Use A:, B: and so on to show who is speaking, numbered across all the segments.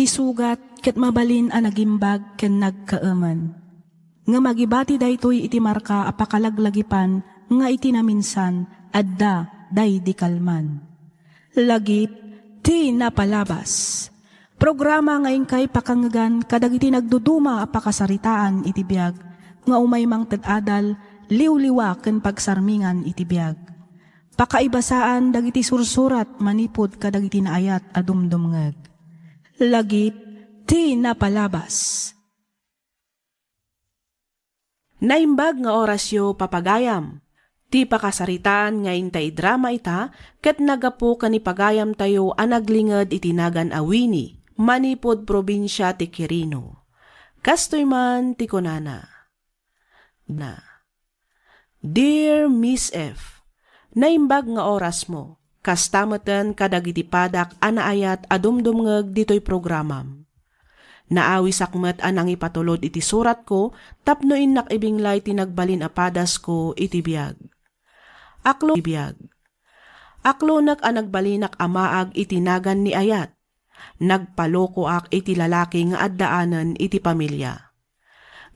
A: ti sugat ket mabalin a nagimbag ken nagkaaman. Nga magibati daytoy iti marka a pakalaglagipan nga iti naminsan adda day di kalman. Lagip ti napalabas. Programa nga ingkay pakangagan kadagiti nagduduma a pakasaritaan iti biag nga umay mang ted-adal liwliwa ken pagsarmingan iti biag. Pakaibasaan dagiti sursurat manipod kadagiti naayat a dumdumngeg. Lagip ti napalabas.
B: Naimbag nga orasyo papagayam. Ti pakasaritaan nga intay drama ita, ket nagapu kanipagayam tayo anaglinged itinagan awini, manipod probinsya ti Quirino. Kastoy man ti kunana. Dear Miss F, naimbag nga oras mo, kastameten kadagiti padak anaayat adumdumngeg ditoy programam. Naawi sakmet anang ipatulod iti surat ko, tapno inak ibinglay tinagbalin apadas ko iti biyag. Aklonak ang nagbalinak amaag itinagan ni ayat. Nagpaloko ak iti lalaki nga addaanan iti pamilya.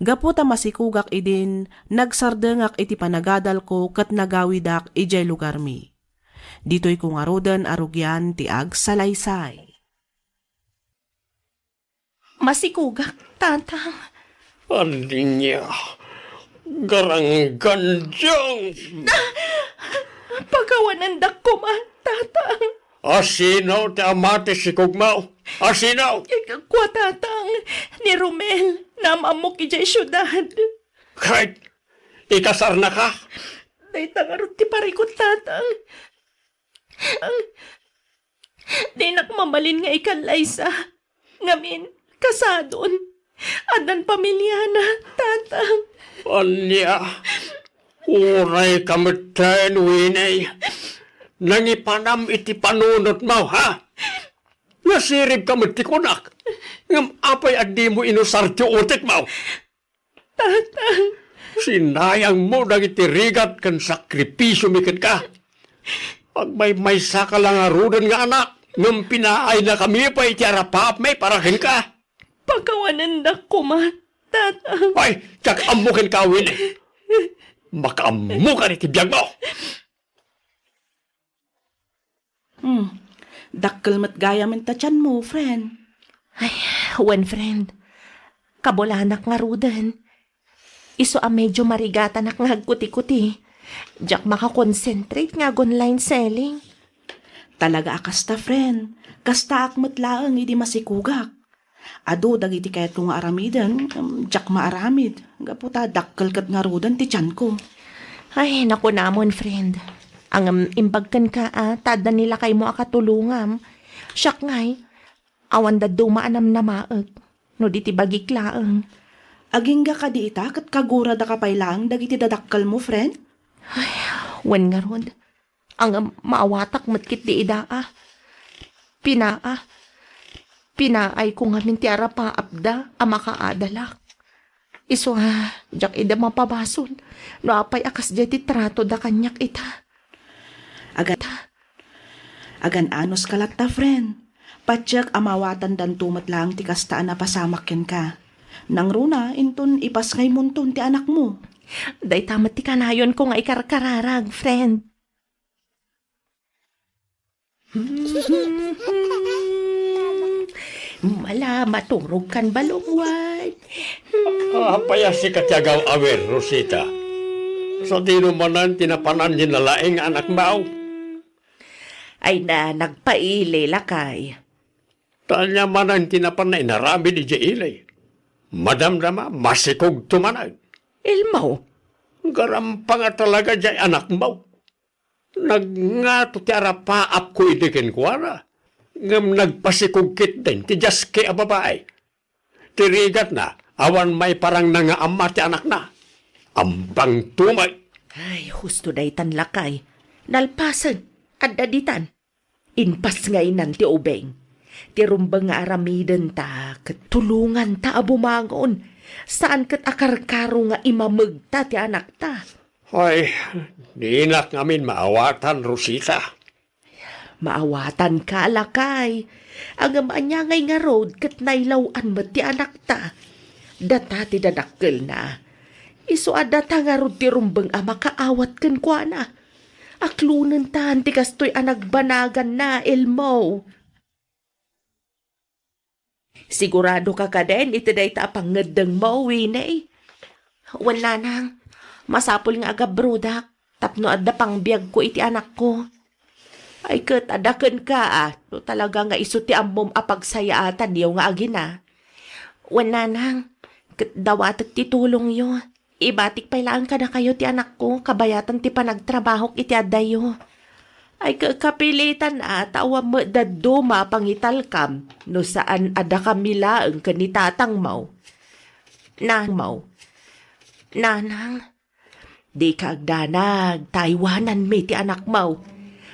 B: Gaputa masikugak idin, nagsardengak iti panagadal ko kat nagawidak ijay lugar mi. Dito'y kung arudan arugyan ti ag salaysay.
C: Masikugak, tatang.
D: Alinya, garang-gandyang.
C: Pagawanandak ko man, tatang.
D: Asinaw ti amati si Kugmaw. Asinaw.
C: Kwa, tatang. Ni Romel, namamok ijay syudad.
D: Kahit ikasar na ka.
C: Day tangarot ti parikot, tatang. Di nakmamalin nga ikalaysa. Ngamin, kasadon. Adan pamilya na, tatang.
D: Anya, uray kamitayin winay. Nangipanam iti panunot mo, ha? Nasirib kamit ti kunak. Ngam apay adi mo inusar ti utik mo.
C: Tatang.
D: Sinayang mo dagiti rigat kan sakripisyo mikit ka. Pag may saka lang arudan nga anak, ngam pinaay na kami pa iti arapap may parahin ka.
C: Pagkawanandak ko man, tatang.
D: Ay, tsak amukin ka, Winnie. Makaamukan iti biyag mo.
B: Dakkel met gaya men tachan mo, friend.
C: Ay, one friend. Kabolanak nga rudan. Iso a medyo marigata nak nga kuti-kuti. Diyak makakonsentrate nga online selling.
B: Talaga akasta, friend. Kasta akmet laeng idi masikugak. Ado dagiti kayat kong aramidan, jak maaramid. Gaputa dakkel kat nga rudan ti tiyan ko.
C: Ay, naku namon, friend. Ang imbagkan ka, tada nila kay mo akatulungam. Siyak ngay, awan da dumaanam na maag. No di ti bagiklaang.
B: Aging ka di ita, kat kagura da kapay lang, dagiti dadakkel mo, friend?
C: Ay, wan nga ron. Ang maawatak matkit di ida Pinaay ko nga minti pa apda, makaadalak. Iso jak ida mapabason. No apay akas jay ti trato da kanyak ita.
B: Agan anos kalakta, friend. Patyak amawatan dan tumat lang ti kastaan na pasamakyan ka. Nang runa, inton ipas ngay munton ti anak mo.
C: Day tamat ti kanayon ko nga ikarkararag, friend. Mala, maturog kan balungwan.
D: Apaya si katyagaw awer, Rosita. Sa dinumanan tinapanan din nalaing anak mo.
C: Ay na, nagpaili lakay.
D: Tanya manan tinapanay narami di jailay. Madam dama, masikog tumanag.
C: Ilmo,
D: Garampa nga talaga jay anak mo. Nagngato ti arapaap ko idikin kuwara. Ngam nagpasikugkit din ti jaske a babae. Tirigat na, awan may parang nangaama ti anak na. Ambang tumay.
C: ay husto day tan lakay. Nalpasan, at daditan. Inpas ngainan ti ubeng. Ti rumbang nga aramidan ta, katulungan ta abumangon. Saan kat akarkaro nga imamagta ti anak ta.
D: Ay, di nak ngamin maawatan, Rosita.
C: Maawatan ka, lakay. Ang amanyangay nga road kat nailawan mo ti anak ta. Data ti dadakkel na. Iso adata nga road ti rumbeng makaawat ken kwa na. Aklunan tan ti kastoy anagbanagan na, Elmo. Sigurado ka din, iti day ta pangedeng mo, Winay. Wala nang. Masapol nga aga brodak. Tapno adda pang biyag ko iti anak ko. Ay kat adaken ka No talaga nga iso ti ammom apagsayaatan yaw nga agina. Wala nang. Kat dawatat ti tulong yo. Ibatik pailaan ka na kayo ti anak ko. Kabayatan ti panagtrabahok iti adayo. Ay kakapilitan tawa mo daduma pangitalkam no saan ada kamilaeng kanitatang mau. Nanang, di ka agdanag, Taiwanan may ti anak mau.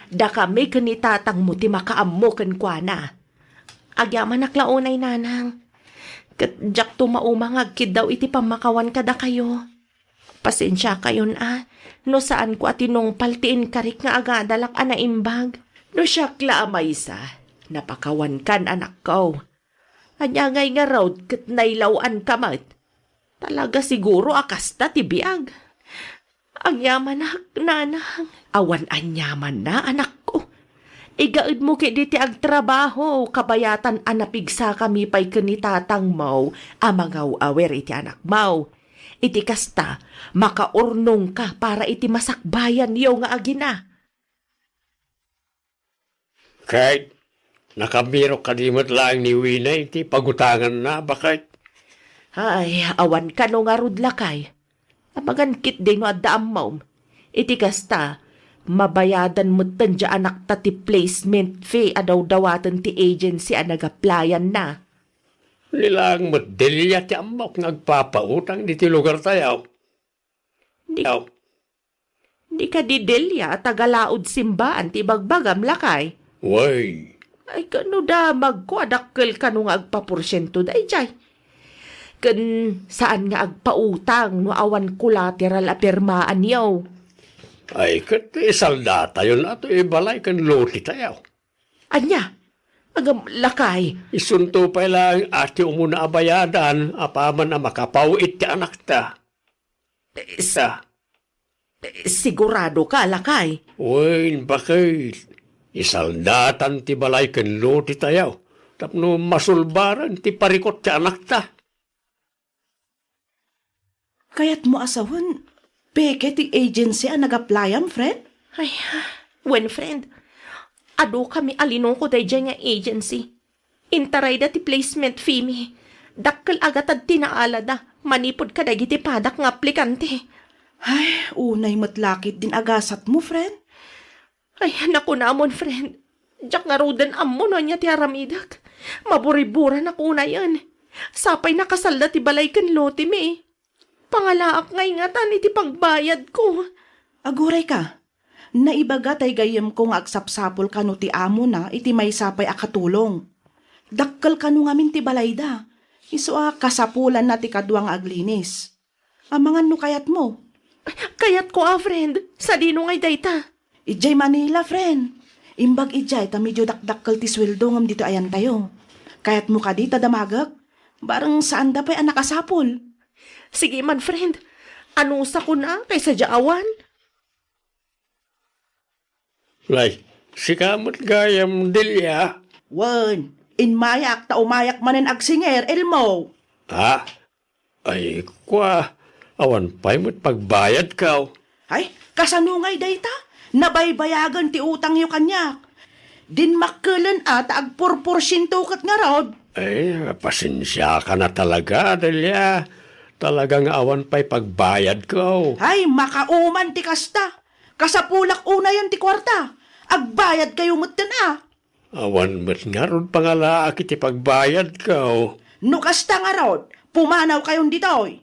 C: Da kami kanitatang mo ti makaammo ken kwa na. Agyaman naklaunay nanang. Kat jak tumaumangag kid daw iti pamakawan kada kayo. Pasensya kayo no saan ko atinong paltiin karik nga agadalak imbag. No syakla amaysa, napakawan kan anak ko. Anyangay nga raw kat nailawan kamat. Talaga siguro akasta tibiyag. Ang yaman nanang. Awan anyaman na anak ko. Igaid mo kiti ti agtrabaho, kabayatan anapigsa kami pa'y kanitatang mau, amangaw awer iti anak mau. Iti kasta, makaurnong ka para iti masakbayan yo nga agina.
D: Kahit nakamiro kalimot lang ni Winay, iti pagutangan na, bakit?
C: Ay, awan ka no nga rudlakay. Amagankit din no adda ammaw. Iti kasta, mabayadan mo tanja anak ta ti placement fee adaw-dawatan ti agency nagaplayan na.
D: Nilang modelya ti amok nagpapautang di ti lugar tayo.
C: Di ka didelya tagalaod simbaan ti bagbagam lakay.
D: Way,
C: Ay kano damag ko adakkel kano nga agpaporsyento da jay. Ken saan nga agpautang no awan collateral apirmaan yaw.
D: ay kat isaldata yun ato ibalay kan loti tayo.
C: Anya, agam lakay.
D: Isunto pa lang ati umuna abayadan, apaman na makapawit ti anak ta.
C: Sigurado ka lakay.
D: Uy, bakit? Isaldatan ti balay kan loti tayo. Tapno masulbaran ti parikot ti anak ta.
B: Kaya't mo asawan, peke ti agency nagaplayan, friend?
C: Ay, when friend, ado kami alinong ko day dyan nga agency. Intaray da ti placement fee mi. Dakkel agatad tinaala da, manipod ka dagiti padak nga aplikante.
B: Ay, unay matlakit din agasat mo, friend.
C: Ay, naku namon friend. Diyak nga rodan ammo no niya ti aramidak. Maburibura na kuna yan. Sapay nakasalda ti balay kan lote mi. Pangalaak ngay nga tan iti pagbayad ko.
B: Aguray ka. Naibaga tay gayem ko nga agsapsapol kano ti amo na iti may sapay akatulong. Dakkel kano ngamin ti balayda. Isu kasapulan na ti kadwang aglinis. Amangan no kayat mo.
C: Kayat ko friend. Sa dino ngay dayta.
B: Ijay Manila, friend. Imbag ijay ta medyo dakdakkel ti sweldo ngam dito ayan tayo. Kayat mo ka dita damagak. Barang saan da pa'y nakasapol.
C: Sige man friend. Anusa ko na kaysa jaawan.
D: Lay, sikamot gayam dilya.
B: Wan, inmayak ta umayak manen agsinger, Elmo.
D: Ha? Ay, kwa. Awan pa'y mo't pagbayad ka.
B: Ay, kasanungay dayta. Nabaybayagan ti utang yo kanyak. Din makkulan ata agpurporsyento kat nga rod.
D: Ay, pasensya ka na talaga, dilya. Talagang awan pa'y pagbayad ko.
B: Ay, makauman ti kasta. Kasapulak una yon ti kwarta. Agbayad kayo mutten
D: Awan mo't nga ron pangalaak iti pagbayad ko.
B: No kasta nga rod, pumanaw kayon ditoy.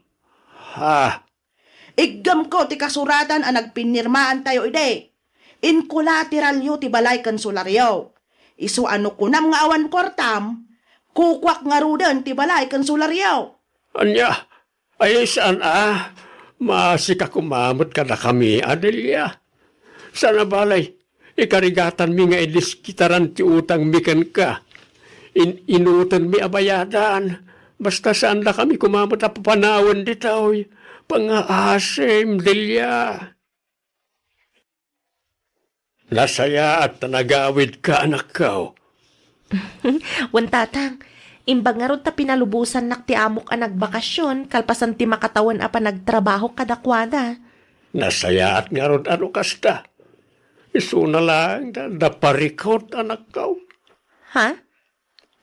D: Ha?
B: Iggam ko ti kasuratan nagpinirmaan tayo ide. In collateral yo ti balay kansularyo. Isu ano kunam nga awan kwartam, kukwak nga rudan ti balay kansularyo.
D: Anya? Ay, saan Masika kumamot ka na kami, Adelia. Sana balay, Ikarigatan mi nga idiskitaran ti utang mikan ka. Inutan mi abayadan. Basta saan na kami kumamot at papanawan ditaw. Pangaasim, Delia. Nasaya at nagawid ka, anak ka.
C: Wan tatang, imbang nga ron ta pinalubusan nak ti amok a nagbakasyon, kalpasan ti makatawan a pa nagtrabaho kadakwada.
D: Nasaya at nga ron ano kasta. Isu na lang da parikot, anak ka.
C: Ha?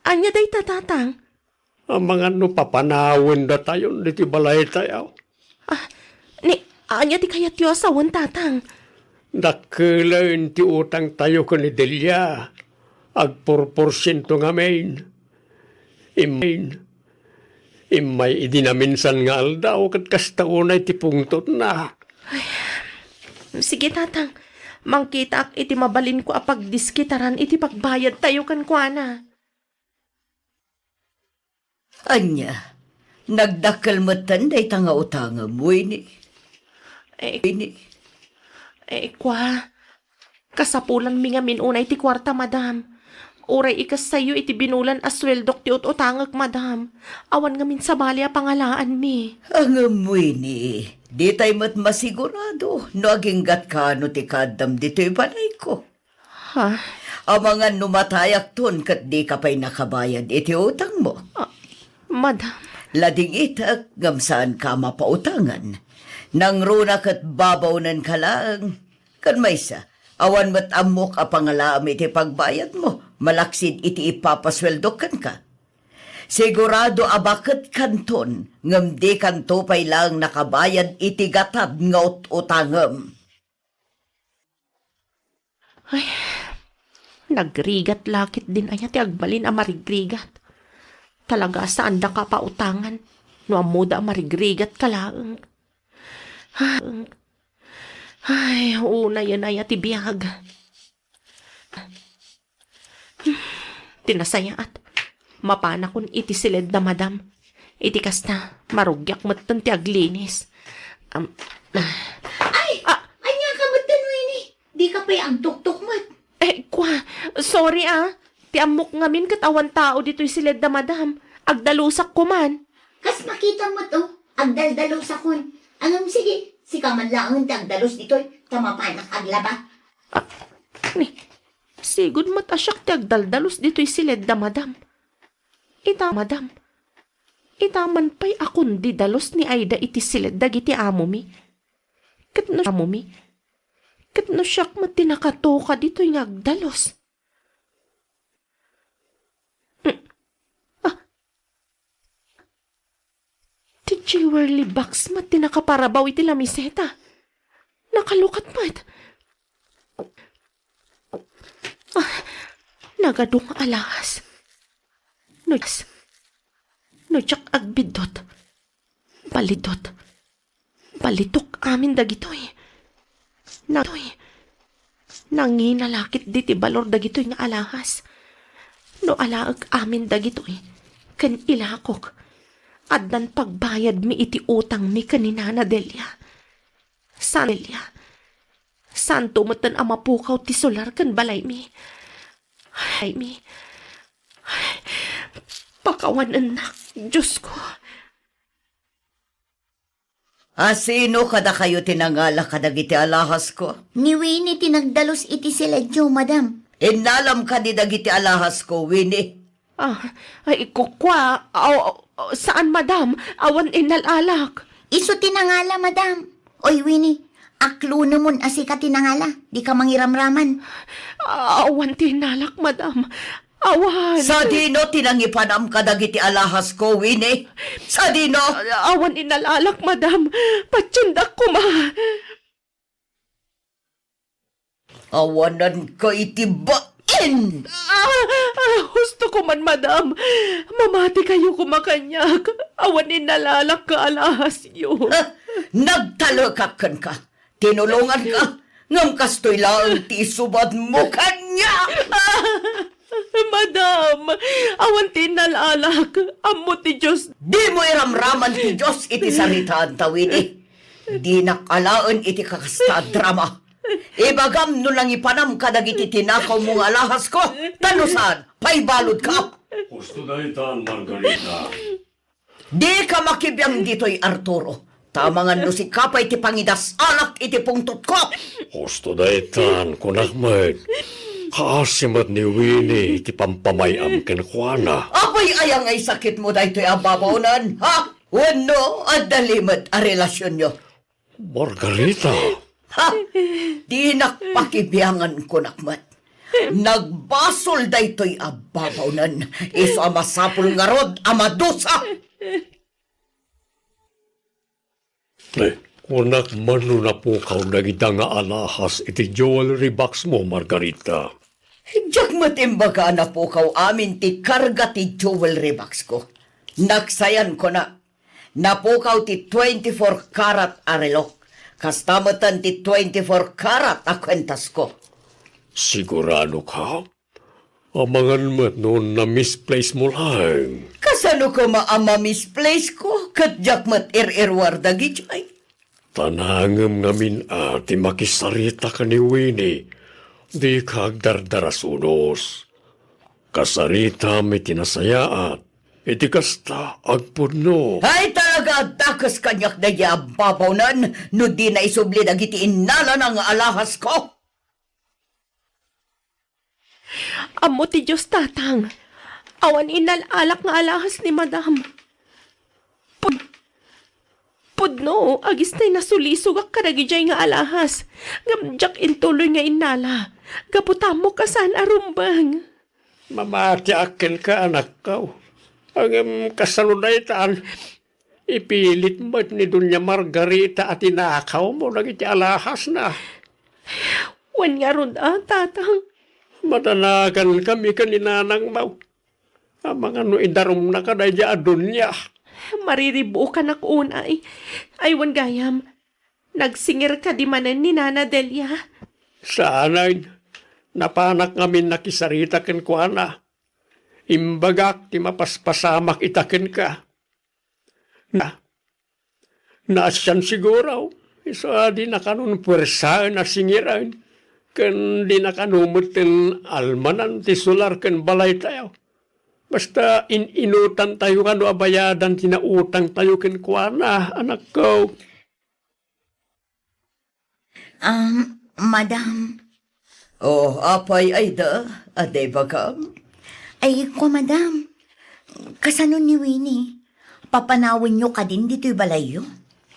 C: Anya day tatang?
D: Ang mga no papanawin da tayo, diti balay tayo.
C: Anya di kaya tiyo asawan tatang?
D: Dakilain ti utang tayo ko ni Delia. Agpurporsyento nga main. Imay idinaminsan nga aldaw kat kastaunay ti pungtot na.
C: Sige tatang, mangkita ak iti mabalin ko apag diskitaran iti pagbayad tayo kan kuana.
E: Anya, nagdakalmatan day tanga utanga mo ini.
C: Kwa, kasapulan mi nga minunay ti kwarta, madam. Uray ikas sayo iti binulan asweldok ti utangag, madam. Awan nga min sa bali a pangalaan mi.
E: Ang mo ini, di tayo mat masigurado, no aginggat ka no ti kadam dito'y balay ko.
C: Ha?
E: Ang mga numatayak ton kat di ka pa'y nakabayad iti utang mo.
C: Madam,
E: Lading itak, gamsaan ka mapautangan. Nang runa kat babaw nan kalaang. Kan maysa, awan mat amok a pangalaam iti pagbayad mo, malaksid iti ipapasweldo kan ka. Sigurado abakat kanton, ngam di kanto pay lang nakabayad iti gatad nga utangam.
C: nagrigat lakit din aya ti agbalin a marigrigat. Talaga saan da ka pa utangan, no amuda a marigrigat ka lang. Ay, una yan ay ti biyag. Tinasayaat. Mapana kun iti silid na madam. Iti kasta, marugyak matan ti aglinis.
F: Anya ka matan mo ini. Di ka pa'y ang tuktok mat.
C: Sorry Ti amok ngamin katawan tao dito'y silid na madam. Agdalusak ko man.
F: Kas makita mo to, agdaldalo sa kun. Anong sige, si kaman lang ang agdalos dito'y tamapanak aglaba.
C: Sigud matasyak ti agdaldalos dito'y silid na madam. Madam. Itaman pa'y akon di dalos ni Aida iti silid dagiti amo mi. Katno amo mi. Katno siyak matinakatoka dito'y ngagdalos. Ti jewelry box matinakaparabaw iti lamiseta. Nakalukat mat. Nagadung alahas. No tsak agbidot. Balidot. Balitok amin dagitoy. Nanginalakit diti balor dagitoy nga alahas. No alaag amin dagitoy. Kan ilakok. Addan pagbayad mi iti utang mi kaninana Delia. San Delia. San tumatan amapukaw ti solar kan balay mi. Ay mi. Pakawan anak, Diyos ko.
E: Sino kada kayo tinangala kadagiti alahas ko?
F: Ni Winnie tinagdalos iti sila Joe, madam.
E: Inalam ka di dagiti alahas ko, Winnie.
C: Kukwa, saan madam? Awan inalalak.
F: Iso tinangala, madam. Oy, Winnie, aklo naman asi ka tinangala. Di ka mangiramraman.
C: Awan tinalak, madam. Awan.
E: Sa dino tinangipanam kadagiti alahas ko, Winnie? Sa dino?
C: Awan inalalak, madam. Patsundak ko, ma.
E: Awanan ka itibain!
C: Gusto ko man, madam. Mamati kayo kumakanyag. Awan inalalak ka alahas yun.
E: Nagtalakakan ka. Tinulungan ka. Ngam kastoy lang ti subad mo kanya.
C: Madam, awan tinalalak. Amo ti Diyos.
E: Di mo iramraman ti Diyos iti saritaan tawin eh. Di nakalaan iti kakasta drama. Ibagam no lang ipanam ka dagiti tinakaw mong alahas ko. Tanusan, paibalod ka.
D: Gusto na itan, Margarita.
E: Di ka makibiyang dito'y Arturo. Tamangan no si kapay ti pangidas alak iti pungtot ko.
D: Gusto na itan, kunakmet. Kaasimat ni Winnie, iti pampamayam kenkwana.
E: Apay ayang ay sakit mo dahito'y ababawnan, ha? Wano at dalimad a relasyon nyo.
D: Margarita,
E: Ha? Di nakpakibiyangan ko nakmat. Nagbasol daytoy ababawnan. Iso amasapul nga rod, amadusa.
D: kunak manu na po kaw nagita nga alahas iti jewelry box mo, Margarita.
E: Diyak matimbaga na po kaw amin ti karga ti jewelry box ko. Naksayan ko na. Napukaw ti 24 karat arelok. Kastamatan ti 24 karat a kwentas ko.
D: Sigurado ka? Amangan mo't noon na misplace mo lang.
E: Kasano ko maama misplace ko? Katjak mat ir-irwar dagi jay.
D: Tanangam ngamin ti makisarita ka ni Winnie. Di kag dardaras unos. Kasarita may tinasayaat. Iti kasta agpuno.
E: Ay talaga dakas kanyak na yababaw no di na isubli dagiti inala ng alahas ko.
G: Amo ti Diyos tatang. Awan inalalak nga alahas ni madam. Pudno, agis tayo nasulisugak karagijay nga alahas. Gamjak intuloy nga inala. Gaputamo ka saan arumbang.
D: Mamati akin ka, anak ka. Ang kasalunaytaan, ipilit mo ni Dunya Margarita at inakaw mo nagiti alahas na.
G: Wan nga ron tatang.
D: Matanagan kami kaninanang mau. Ang mga no idarom na ka na dya Dunya.
G: Mariribu ka na kunay. Aywan gayam. Nagsingir ka di manan ni Nana Delia.
D: Sanay, napanak ngamin nakisarita ken kuana. Imbagak ti mapaspasamak itaken ka. Nasyan siguro. Isa di na kanon puwersaan na singiran. Ken di na kanumutin almanan ti sular ken balay tayo. Basta inutan tayo kano abayadan tinautang tayo ken kuana, anak ko.
F: Madam.
E: Oh, apay ay da, aday bagam.
F: Ay, ko, madam. Kasano ni Winnie? Papanawin nyo ka din dito'y balayo?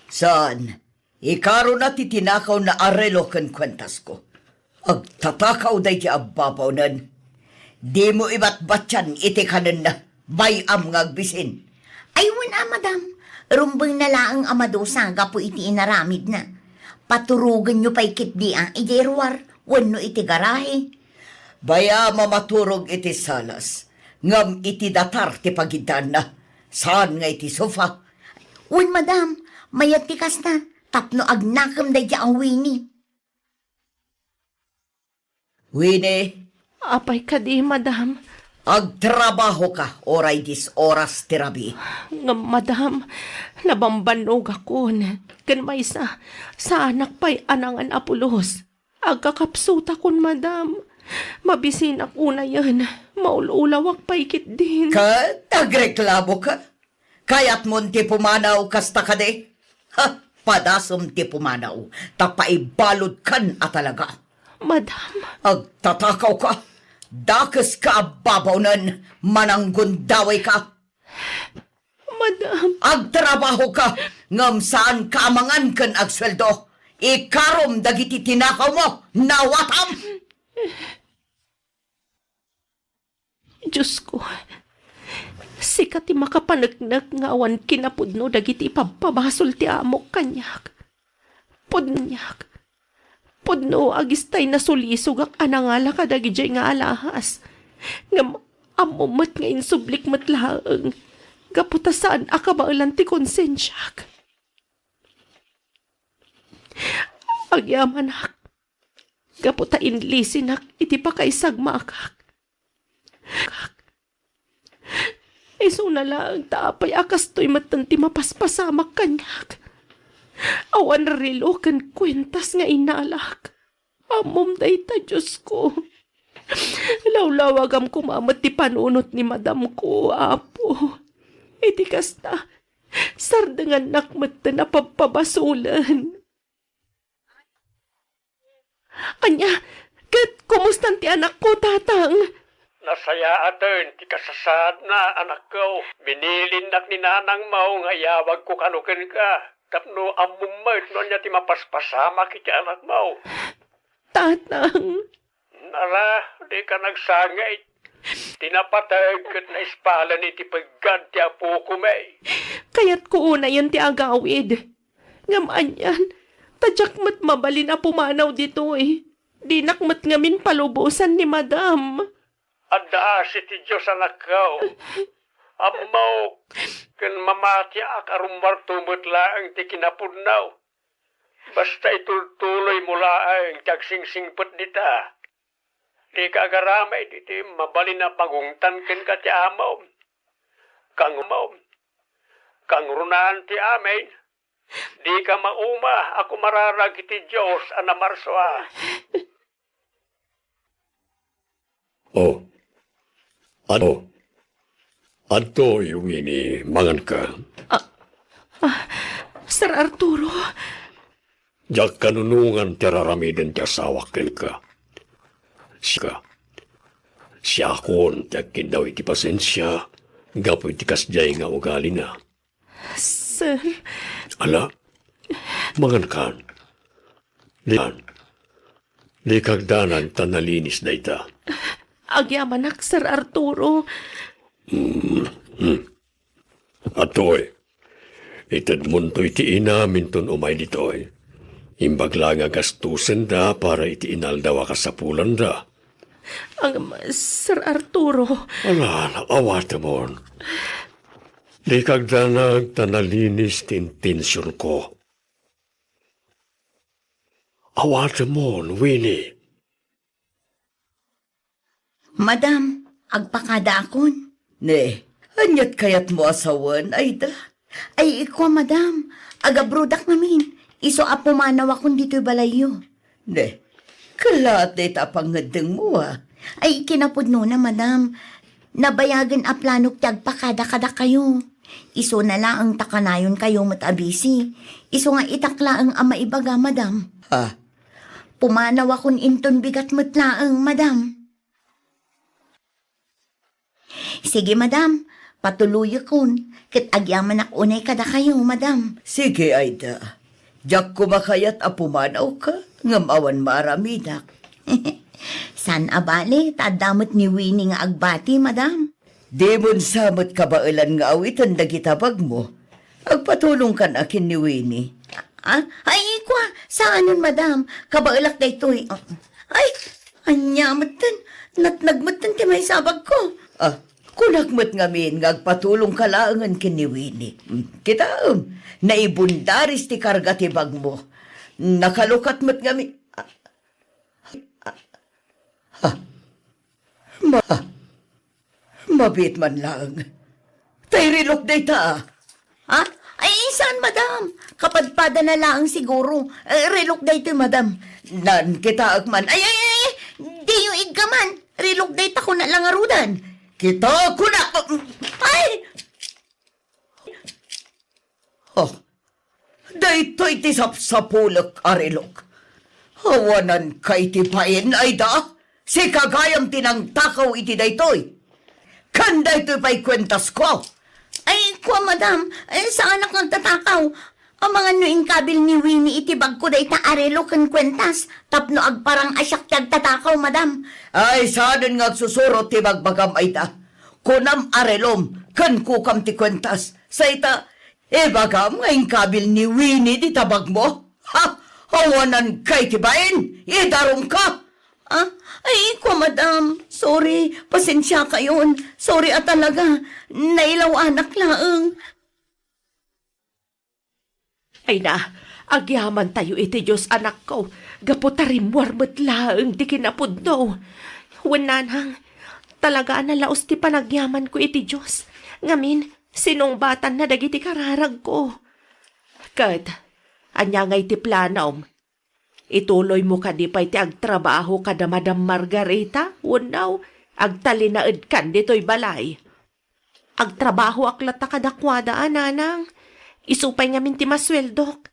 E: Saan? Ikaro na titinakaw na arelo ken kwentas ko. Agtatakaw day ti ababaw nan. Di mo ibat batyan iti kanan na. Bayam ngagbisin.
F: Ay, wala, madam. Rumbang na laang amadosa nga po iti inaramid na. Paturugan nyo pa ikit di ang iderwar. Wano iti garahe.
E: Baya mamaturog iti salas. Ngam iti datar ti pagidan na. Saan nga iti sofa?
F: Wan, madam. Mayat tikas na. Tapno agnakam da ang Winnie.
E: Winnie,
G: Apay ka di, madam.
E: agtrabaho ka oray dis oras tirabi.
G: Nga madam, nabambanog ako. Kan may sa anak pa'y anangan apulos. Agkakapsuta kon madam. Mabisin ako na yan. Maululawak paikit din.
E: Ka, nagreklamo ka? Kayat mo ti pumanaw kasta ka de? Ha, padasom ti pumanaw. Tapaibalod kan at talaga.
G: Madam,
E: Agtatakaw ka. Dakas ka ababawnan. Mananggundaway ka.
G: madam,
E: Agtrabaho ka. Ngam saan ka amangan kan agsweldo. Ikarom dagiti tinakaw mo. Nawatam!
G: Diyos ko. Sikat ti makapanagnak nga awan kinapudno dagiti ipapabasol ti amok kanyak. Pudnyak. Pudno agistay na sulisog ak anangala ka dagijay nga alahas. Nga amumat nga insublik matlaang. Gaputasaan akabailan ti konsensyak. Agyaman ak. Gaputa inlisin ak iti pakaisagma akak. Iso na lang tapay akas to'y matanti mapaspasamak kanyak. Awan rilo kan kwentas nga inalak. Amom day ta, Diyos ko. Lawlawagam kumamat ti panunot ni madam ko, apo. Iti kasta, sardangan nakmat na napapabasulan. Anya, kat kumustan ti anak ko, tatang?
D: Nasaya atin, ti kasasad na anak ko. Binilin nak ni nanang mau nga yawag ko kanukin ka. Tapno amumait no niya ti mapaspasama kiti anak mo.
G: Tatang,
D: Nara, di ka nagsangay. Tinapatag kat na ispalan iti paggad ti apo ko may.
G: kaya't ko una yan ti agawid. Ngamaan yan, tadyak mat mabalin na pumanaw dito eh. Di nakmat ngamin palubusan ni madam.
D: Adda si ti Diyos anak ko. Amaw, kan mamati ak arumar tumot laang ti kinapudnaw. Basta itultuloy mo laang tagsingsingpot dita. Di ka agaramay diti mabali na pagungtan ken ka ti amaw. Kang umaw, kang runaan ti amin. Di ka mauma, ako mararag iti Diyos anamarswa. Oh, ano? Ato, Winnie, mangan ka.
G: Sir Arturo,
D: Jak kanunungan tiraramiden ti asawakin ka. Siya kon tiyakin daw iti pasensya. Gapo iti kasjay nga ugali na.
G: sir,
D: Ala, mangan kan. Di kagdanan tanalinis na ita.
G: agyamanak Sir Arturo.
D: Atoy, itad munto iti inamin ton umay ditoy. Imbagla nga gastusen da para iti inaldawa ka sa pulan da.
G: Ang Sir Arturo,
D: Ala, awata mo. Di kagdanag tanalinis tintensyon ko. Awata mo, Winnie.
F: Madam, agpakada akon.
E: Ne, anyat kayat mo asawan, ay da.
F: Ay, ikaw, madam. Agabrudak namin. Iso apumanaw akong dito'y balayo.
E: Ne, kalat na itapangadeng mo ah.
F: Ay, kinapudno na, madam. Nabayagan a planok tagpakada-kada kayo. Iso na lang ang takanayon kayo matabisi. Iso nga itakla ang ama ibaga, madam.
E: Ha?
F: Pumanaw akong inton bigat matlaang, madam. Sige, madam. Patuloy akon. Kit agyaman ak unay kada kayo, madam.
E: Sige, Aida. Diyak kumakayat apumanaw ka, ngamawan maramidak.
F: San abali, tadamot ni Winnie nga agbati, madam.
E: Di mon samot kabailan nga awitan dagitabag mo. Agpatulong kan akin ni Winnie.
F: Ah, ay, kwa, saanon, madam? Kabailak da ito'y. Ay, anyamatan, natnagmatan ti may sabag ko.
E: Ah, kunagmat ngamin nga agpatulong kalaangan kin ni Winnie. Kita, naibundaris ti karga ti bag mo. Nakalukat mat ngamin. Mabit man lang. Tayrilok day ta.
F: Ha? Ay, saan, madam? Kapadpada na lang siguro. Relok da ito'y, madam.
E: Nan kita agman.
F: Ay, di yung iggaman. Relok da ito ko na lang arudan.
E: Kita kuna.
F: Ay!
E: Oh, daytoy ti sapsapulok arilok. Hawanan kay ti pain ay da. Si kagayam tinang takaw iti daytoy. Kan daytoy pa'y kwentas ko.
F: Ay, kwa, madam. Ay, saan ako nagtatakaw? Ang mga nuing kabil ni Winnie itibag ko da ita arelo kan kwentas. Tapno agparang asyak tatakaw, madam.
E: Ay, saan nga susuro ti bagbagam ay da. Kunam arelom, kan kukam ti kwentas. Sa ita, bagam ngayong kabil ni Winnie di tabag mo. Ha? Hawanan kay ti bain. Idarom ka.
F: Ah, ay, kwa, madam. Sorry, pasensya kayon. Sorry talaga. Nailaw anak laang.
G: ay na, agyaman tayo iti Diyos anak ko. Gaputarim warmat laang di kinapudno. Wananang, talaga na laos ti panagyaman ko iti Diyos. Ngamin, sinong batan na dagiti kararag ko. Kat, anya ngay ti planom.
C: Ituloy mo ka di pa'y ti agtrabaho ka da Madam Margarita. Unaw, agtalinaed kan dito'y balay. Agtrabaho aklata kadakwada, ananang. Isupay nga minti masweldok.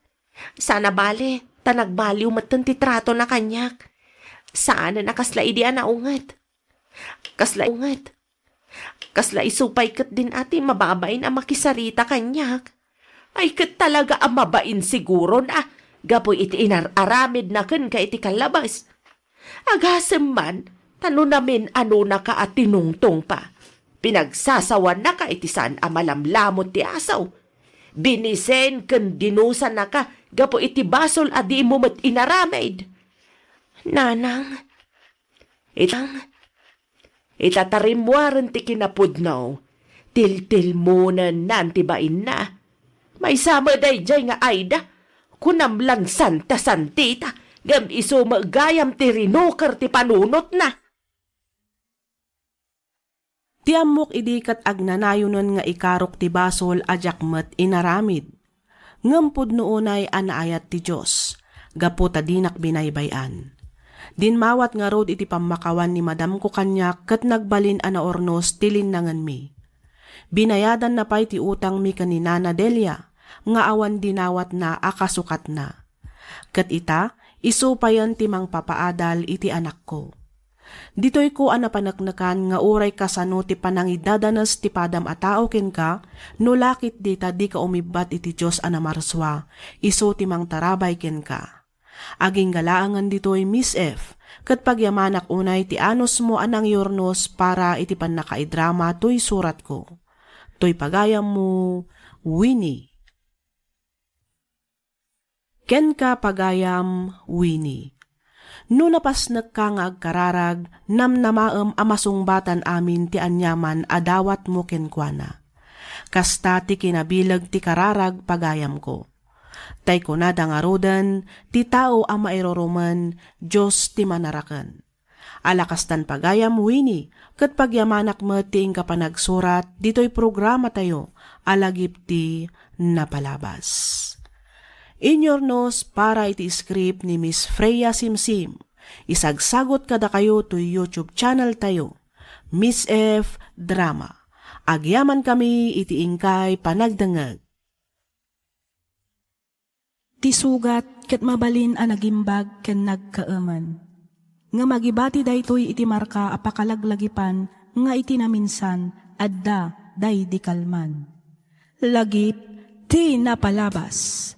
C: Sana bale, tanagbaliw matan ti trato na kanyak. Saan na kasla idi anaungat? Kasla ungat. Kasla isupay kat din ati mababain ang makisarita kanyak. Ay kat talaga ang mabain siguro na. Gapoy iti inararamid na kan ka iti kalabas. Agasem man, tano namin ano na ka at tinungtong pa. Pinagsasawan na ka iti saan amalamlamot ti asaw. Binisen kan dinusan na ka, gapo iti basol adi mo mat inaramid. Nanang, itatarimwaran ti kinapudnaw, tiltil mo na nantibain na. May sama day jay nga ayda, kunamlan santa santita, gam iso magayam ti rinokar ti panunot na.
B: Ti amok idikat agnanayonon nga ikarok ti basol ajakmet inaramid. Ngampod noonay anaayat ti Diyos, gapo ta dinak binaybayan. Dinmawat nga rod iti pamakawan ni Madam ko kanyak kat nagbalin ana ornos tilin nangan mi. Binayadan na pa'y ti utang mi kanina na Delia, nga awan dinawat na akasukat na. Kat ita, isupayan ti mang papaadal iti anak ko. Dito'y ko anapanaknakan nga uray kasano ti panangidadanas ti padam atao ken ka, no lakit dita di ka umibat iti Diyos anamarswa, iso ti mang tarabay ken ka. Aging galaangan dito'y Miss F, kat pagyamanak unay ti anos mo anang yornos para iti panakaidrama to'y surat ko. To'y pagayam mo, Winnie. Ken ka pagayam, Winnie. No napasnek ka nga agkararag, namnamaem amasungbatan amin ti anyaman adawat mo kenkwana. Kasta ti kinabilag ti kararag pagayam ko. Tay ko na dangarodan, ti tao ang mairoroman, Diyos ti manarakan. Alakastan pagayam, Winnie, kat pagyamanak mo ti ka panagsurat, dito'y programa tayo, alagip ti napalabas. Inyornos para iti script ni Miss Freya Simsim. Isagsagot kada kayo to YouTube channel tayo, Miss F Drama. Agyaman kami iti ingkay panagdangag.
A: Ti sugat ket mabalin a nagimbag ken nagkaaman. Nga magibati daytoy iti marka a pakalaglagipan nga iti naminsan adda day di kalman. Lagip ti napalabas.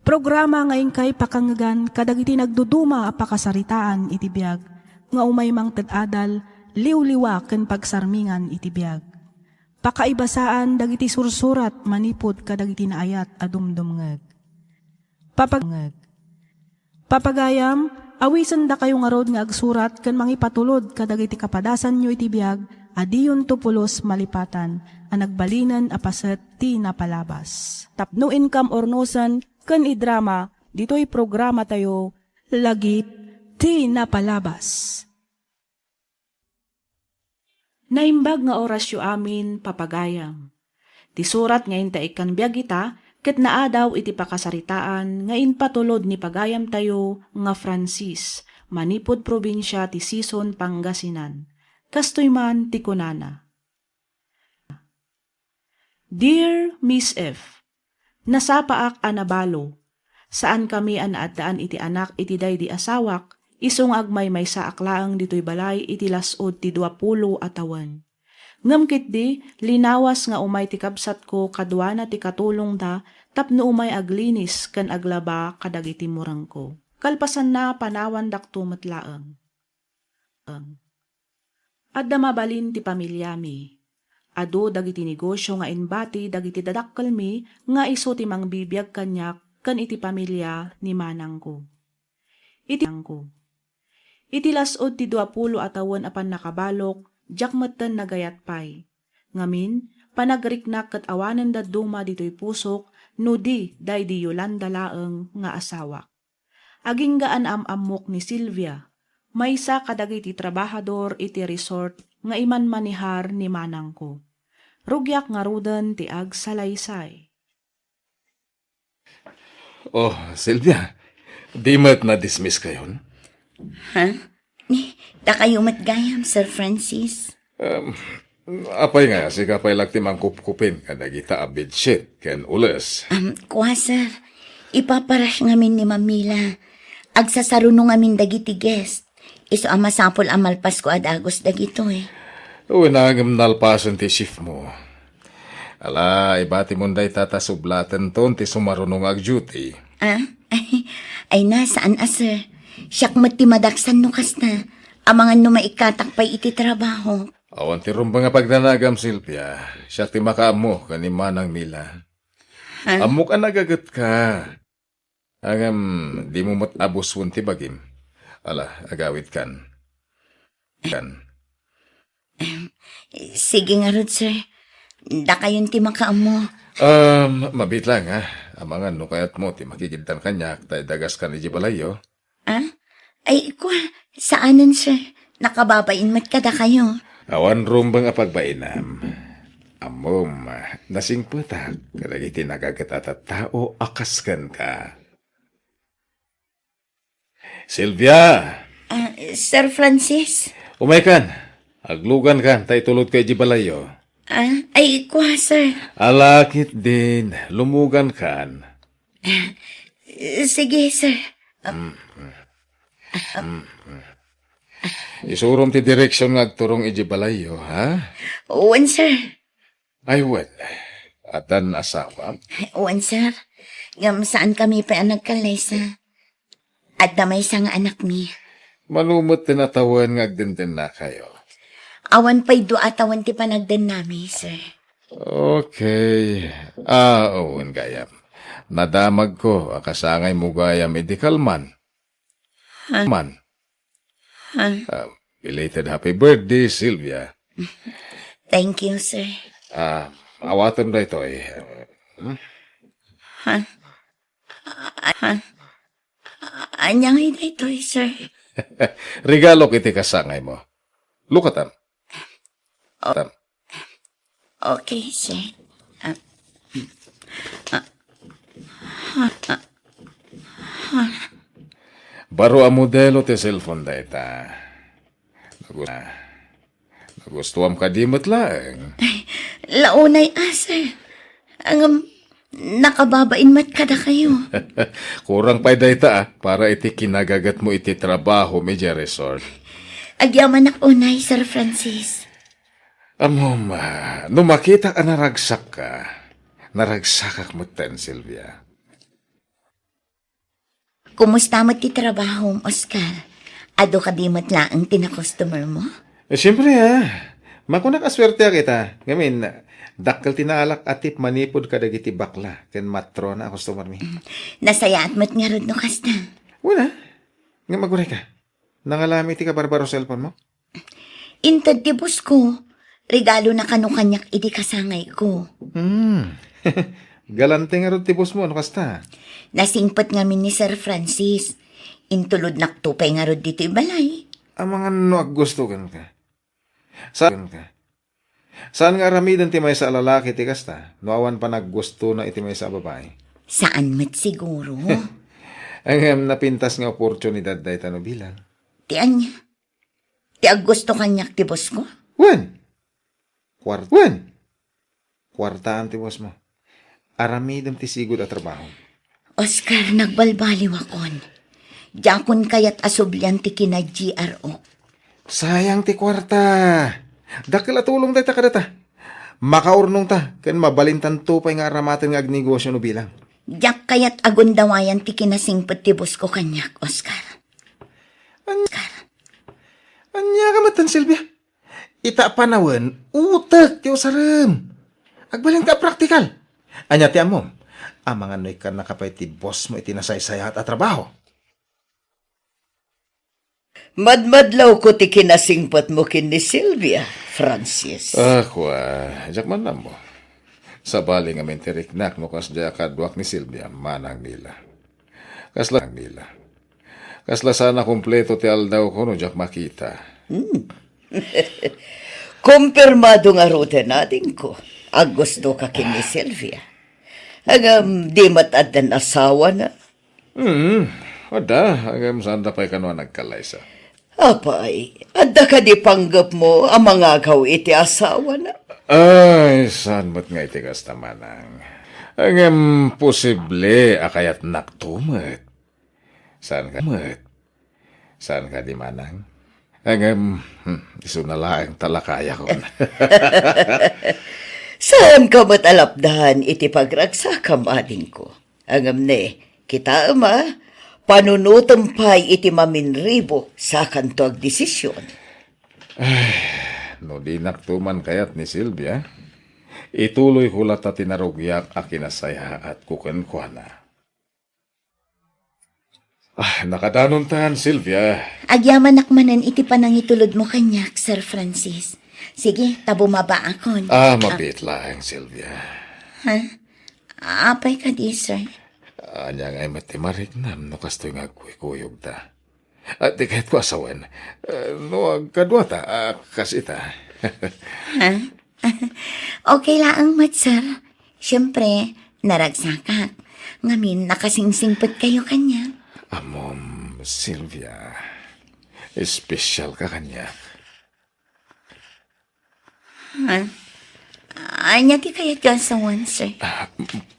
A: Programa ngayon kay pakangagan kadagiti nagduduma a pakasaritaan iti biag nga umay mang tedadal liwliwa ken pagsarmingan iti biag. Pakaibasaan dagiti sursurat manipod kadagiti naayat a dumdumngeg. Papagayam, awisan da kayo nga rod nga agsurat ken mangipatulod kadagiti kapadasan nyo iti biag adiyon to pulos malipatan a nagbalinan a paset ti napalabas. Tapno income ornosan ken idrama dito'y programa tayo lagip ti napalabas. Naimbag nga orasyo amin papagayam. Ti surat ngayon ta ikan biag ita ket naadaw iti pakasaritaan nga inpatulod ni pagayam tayo nga Francis, manipod probinsya ti Sison, Pangasinan. Kastoy man ti kunana. Dear Miss F, nasapaak anabalo, saan kami anaadaan iti anak iti day di asawak, isong agmay may sa aklaang dito'y balay iti lasod ti 20 atawan. Ngamkit di, linawas nga umay ti kabsat ko kadwana ti katulong da, tapno umay aglinis kan aglaba kadagiti murang ko. Kalpasan na panawan dakto matlaang. Adda mabalin ti pamilyami. Ado dagiti negosyo nga inbati dagiti dadakkel mi nga iso ti mangbibiyag kanyak kan iti pamilya ni manang ko. Iti lasod ti 20 atawan apan nakabalok, jakmetten nagayat pay. Ngamin, panagriknak kat awanan da duma dito'y pusok, no di day di Yolanda laeng nga asawak. Aging gaan amok ni Silvia, maysa kadagiti trabahador iti resort nga iman manihar ni manang ko. Rugyak nga rudan ti ag salaysay.
H: Oh, Silvia, Di mat na-dismiss kayon?
F: Ha? Da kayo matgayam, Sir Francis.
H: Apay nga, si kapay lagti mang kupkupin kada kita a bedsheet ken ules.
F: Kuha, sir. Ipaparash ngamin ni Mamila. Agsasarunong ngamin dagiti guest. Iso ang masapol amalpas ko adagos dagito eh.
H: Uy, nagam nalpasan ti shift mo. Ala, ibati mo day tatasublatan ton ti sumarunong ag duty.
F: Ah? Ay nasaan sir? Siyak mati madaksan no kasta. Amangan no maikatakpay iti trabaho.
H: Awan ti rumba nga pagnanagam, Silvia. Siya ti makaamo kanimanang nila. Amok ang nagagat ka. Angam, di mo abuswon ti bagim. Ala, agawit kan.
F: Sige nga rod, sir. Da kayon ti makaamo.
H: Mabit lang ha. Amangan no kayat mo ti makikiltan kanyak tay dagas kan iji balayo.
F: Ah? Ay, kuha. Saanan, sir? Nakababain mat kada kayo.
H: Awan rumbang apagbainam. Amom, nasing putak. Kadagiti nagagatata tao akaskan ka. Silvia!
F: Sir Francis?
H: Umay kan. Aglugan kan. Tay tulod kay Jibalayo.
F: Ay, kuha, sir.
H: Alakit din. Lumugan kan.
F: Sige, sir.
H: Isurom ti direksyon nga agturong Ijibalayo, ha?
F: Uwan, sir.
H: Ay, well. Atan asawa.
F: Uwan, sir. Ngam saan kami pa nagkalay sa... At na may isang anak mi.
H: Malumot tinatawan nga agdenden na kayo.
F: Awan pa'y do atawan ti panagdan nami, sir.
H: Okay. Owen gayam. Nadamag ko, akasangay mo gayam idikalman. Man. Belated happy birthday, Sylvia.
F: Thank you, sir.
H: Awatan na ito eh.
F: Anyang ito, sir.
H: Regalo kiti kasangay mo. Lukatan.
F: Okay, sir.
H: Baro ang modelo ti cellphone da ita. Nagustuhan ka di matlaang.
F: Launay, sir. Ang nakababain mat kada kayo.
H: Kurang pa ita para iti kinagagat mo iti trabaho medya resort.
F: Agyaman ak unay, Sir Francis.
H: Amom, nung makita ka naragsak ak mo ten, Sylvia.
F: Kumusta mo ti trabaho, Oscar? Ado ka di matlaang tina-customer mo?
H: Siyempre Makuna kaswerte kita. Ngamin, dakkel tinaalak atip manipod ka dagiti bakla. Ken matrona customer mi.
F: Nasaya at mat nga rod no kasta.
H: Wala. Nga magunay ka. Nangalami ti ka barbaro cellphone mo?
F: Intad ti bus ko. Regalo na kanukanyak idi kasangay ko.
H: Galante nga rod ti boss mo, ano kasta?
F: Nasingpat ngamin ni Sir Francis. Intulod naktupay nga rod dito ibalay.
H: Ang mga nuag gusto ka. Saan nga ramidan ti may sa lalaki ti kasta? Nuawan pa naggusto na iti may sa babae.
F: Saan mat siguro?
H: Ang napintas nga oportunidad dahi tano bilang.
F: Ti anya? Ti aggusto kanyak ti bus ko?
H: Wen! Kwartaan ti boss mo. Aramidam ti sigod at trabaho.
F: Oscar, nagbalbaliw akon. Jakon kayat asublian ti kina GRO.
H: Sayang ti kwarta. Dakil atulong tayo ta kadata. Makaurnong ta. Kan mabalintan tupay nga aramatin nga agnegosyo no bilang.
F: Jak kayat agundawayan ti kinasingpet ti bus ko kanyak, Oscar.
H: Anya ka matan, Silvia? Ita panawan, utak ti usaram. Agbalin ka praktikal. Anya ti amom. Ang mga noy ka nakapay ti boss mo itinasaysaya at trabaho.
E: Madmadlaw ko ti kinasingpat mo kin ni Sylvia, Francis.
H: Jak man lang mo. Sa bali nga mentiriknak no kas dya kadwak ni Sylvia, manang nila. Kasla sana kumpleto ti aldaw ko no jak makita.
E: Kumpirmado nga rute natin ko. Gusto ka kin ni Sylvia. Di matadan asawa na.
H: Ada, agam saan pa'y kanwa nagkalaysa.
E: Apay, adda ka di panggap mo ang mga agaw iti asawa na.
H: Ay, saan mo't nga itigas tamanang. Agam posible akayat naktumat. Saan ka mat? Saan ka di manang? Agam, iso na lang talakaya ko.
E: Saan ka matalapdahan iti pagragsakam ading ko? Angam ne, kita ama, panunutampay iti maminribo sa kantuag desisyon.
H: No di naktuman kayat ni Silvia, ituloy ko lata tinarugyak a kinasaya at kukenkwana. Nakadanon tahan, Silvia.
F: Agyaman nakmanan iti panangitulod mo kanyak, Sir Francis. Sige, tabumaba akon.
H: Mabit lang, Silvia.
F: Apay ka di, sir.
H: Anya nga matimarik nam no kastoy nga kuyog ta. At di kahit ko asawan, no kadwa ta, kasita.
F: Okay lang, mat, sir. Siyempre, naragsakak. Ngamin, nakasingsingpot kayo kanya.
H: Amom, Silvia, espesyal ka kanya.
F: Anya ti kaya dyan sa one, sir.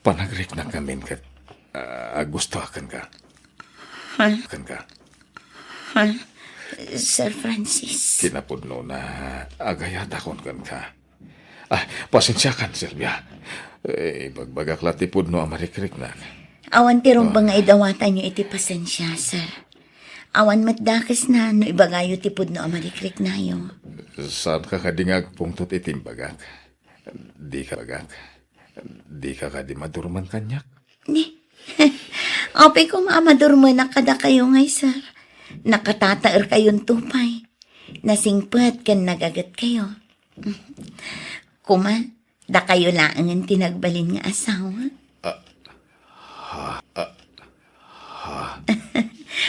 H: Panagrik na kami kat gusto akan ka. Akan ka.
F: Sir Francis.
H: Kinapudno na agayat akon kan ka. Pasensya kan, Silvia. Bagbagak latipod no amarikrik na.
F: Awan ti ba nga idawatan nyo iti pasensya, sir. Awan matdakas na no ibagayo ti pudno amarikrik na yo.
H: Saan ka kadingag pungtot itim bagak? Di ka bagak. Di ka di madurman kanyak.
F: Ni, opay ko maamadurman na kada kayo ngay, sir. Nakatataer kayong tupay. Nasingpet kan nagagat kayo. Kuma, da kayo laangan tinagbalin nga asawa.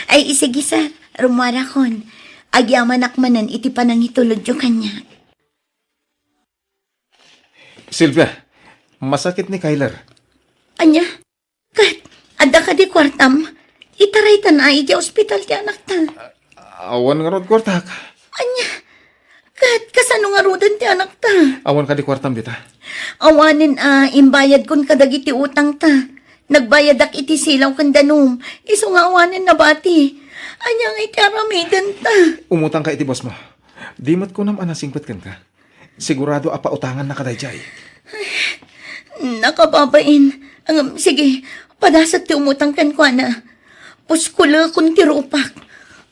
F: Ay, isigi, sir. Rumara kon. Agyaman akmanan iti panangitulod yung kanya.
H: Silvia, masakit ni Kyler.
F: Anya, kat, adda ka di kwartam. Itaray ta na iti ospital ti anak ta.
H: Awan nga rod kwartak.
F: Anya, kat, kasano nga rodan ti anak ta.
H: Awan ka di kwartam bita.
F: Awanin imbayad kun kadagiti utang ta. Nagbayad ak iti silaw kan danum. Iso nga awanin na bati. Anya nga iti aramidan ta.
H: Umutang ka iti boss mo. Di mat ko naman nasingpet kan ka. Sigurado apa utangan na kadayjay.
F: Nakababain. Sige, padasat ti umutang kan kwa na. Puskula kun ti rupak.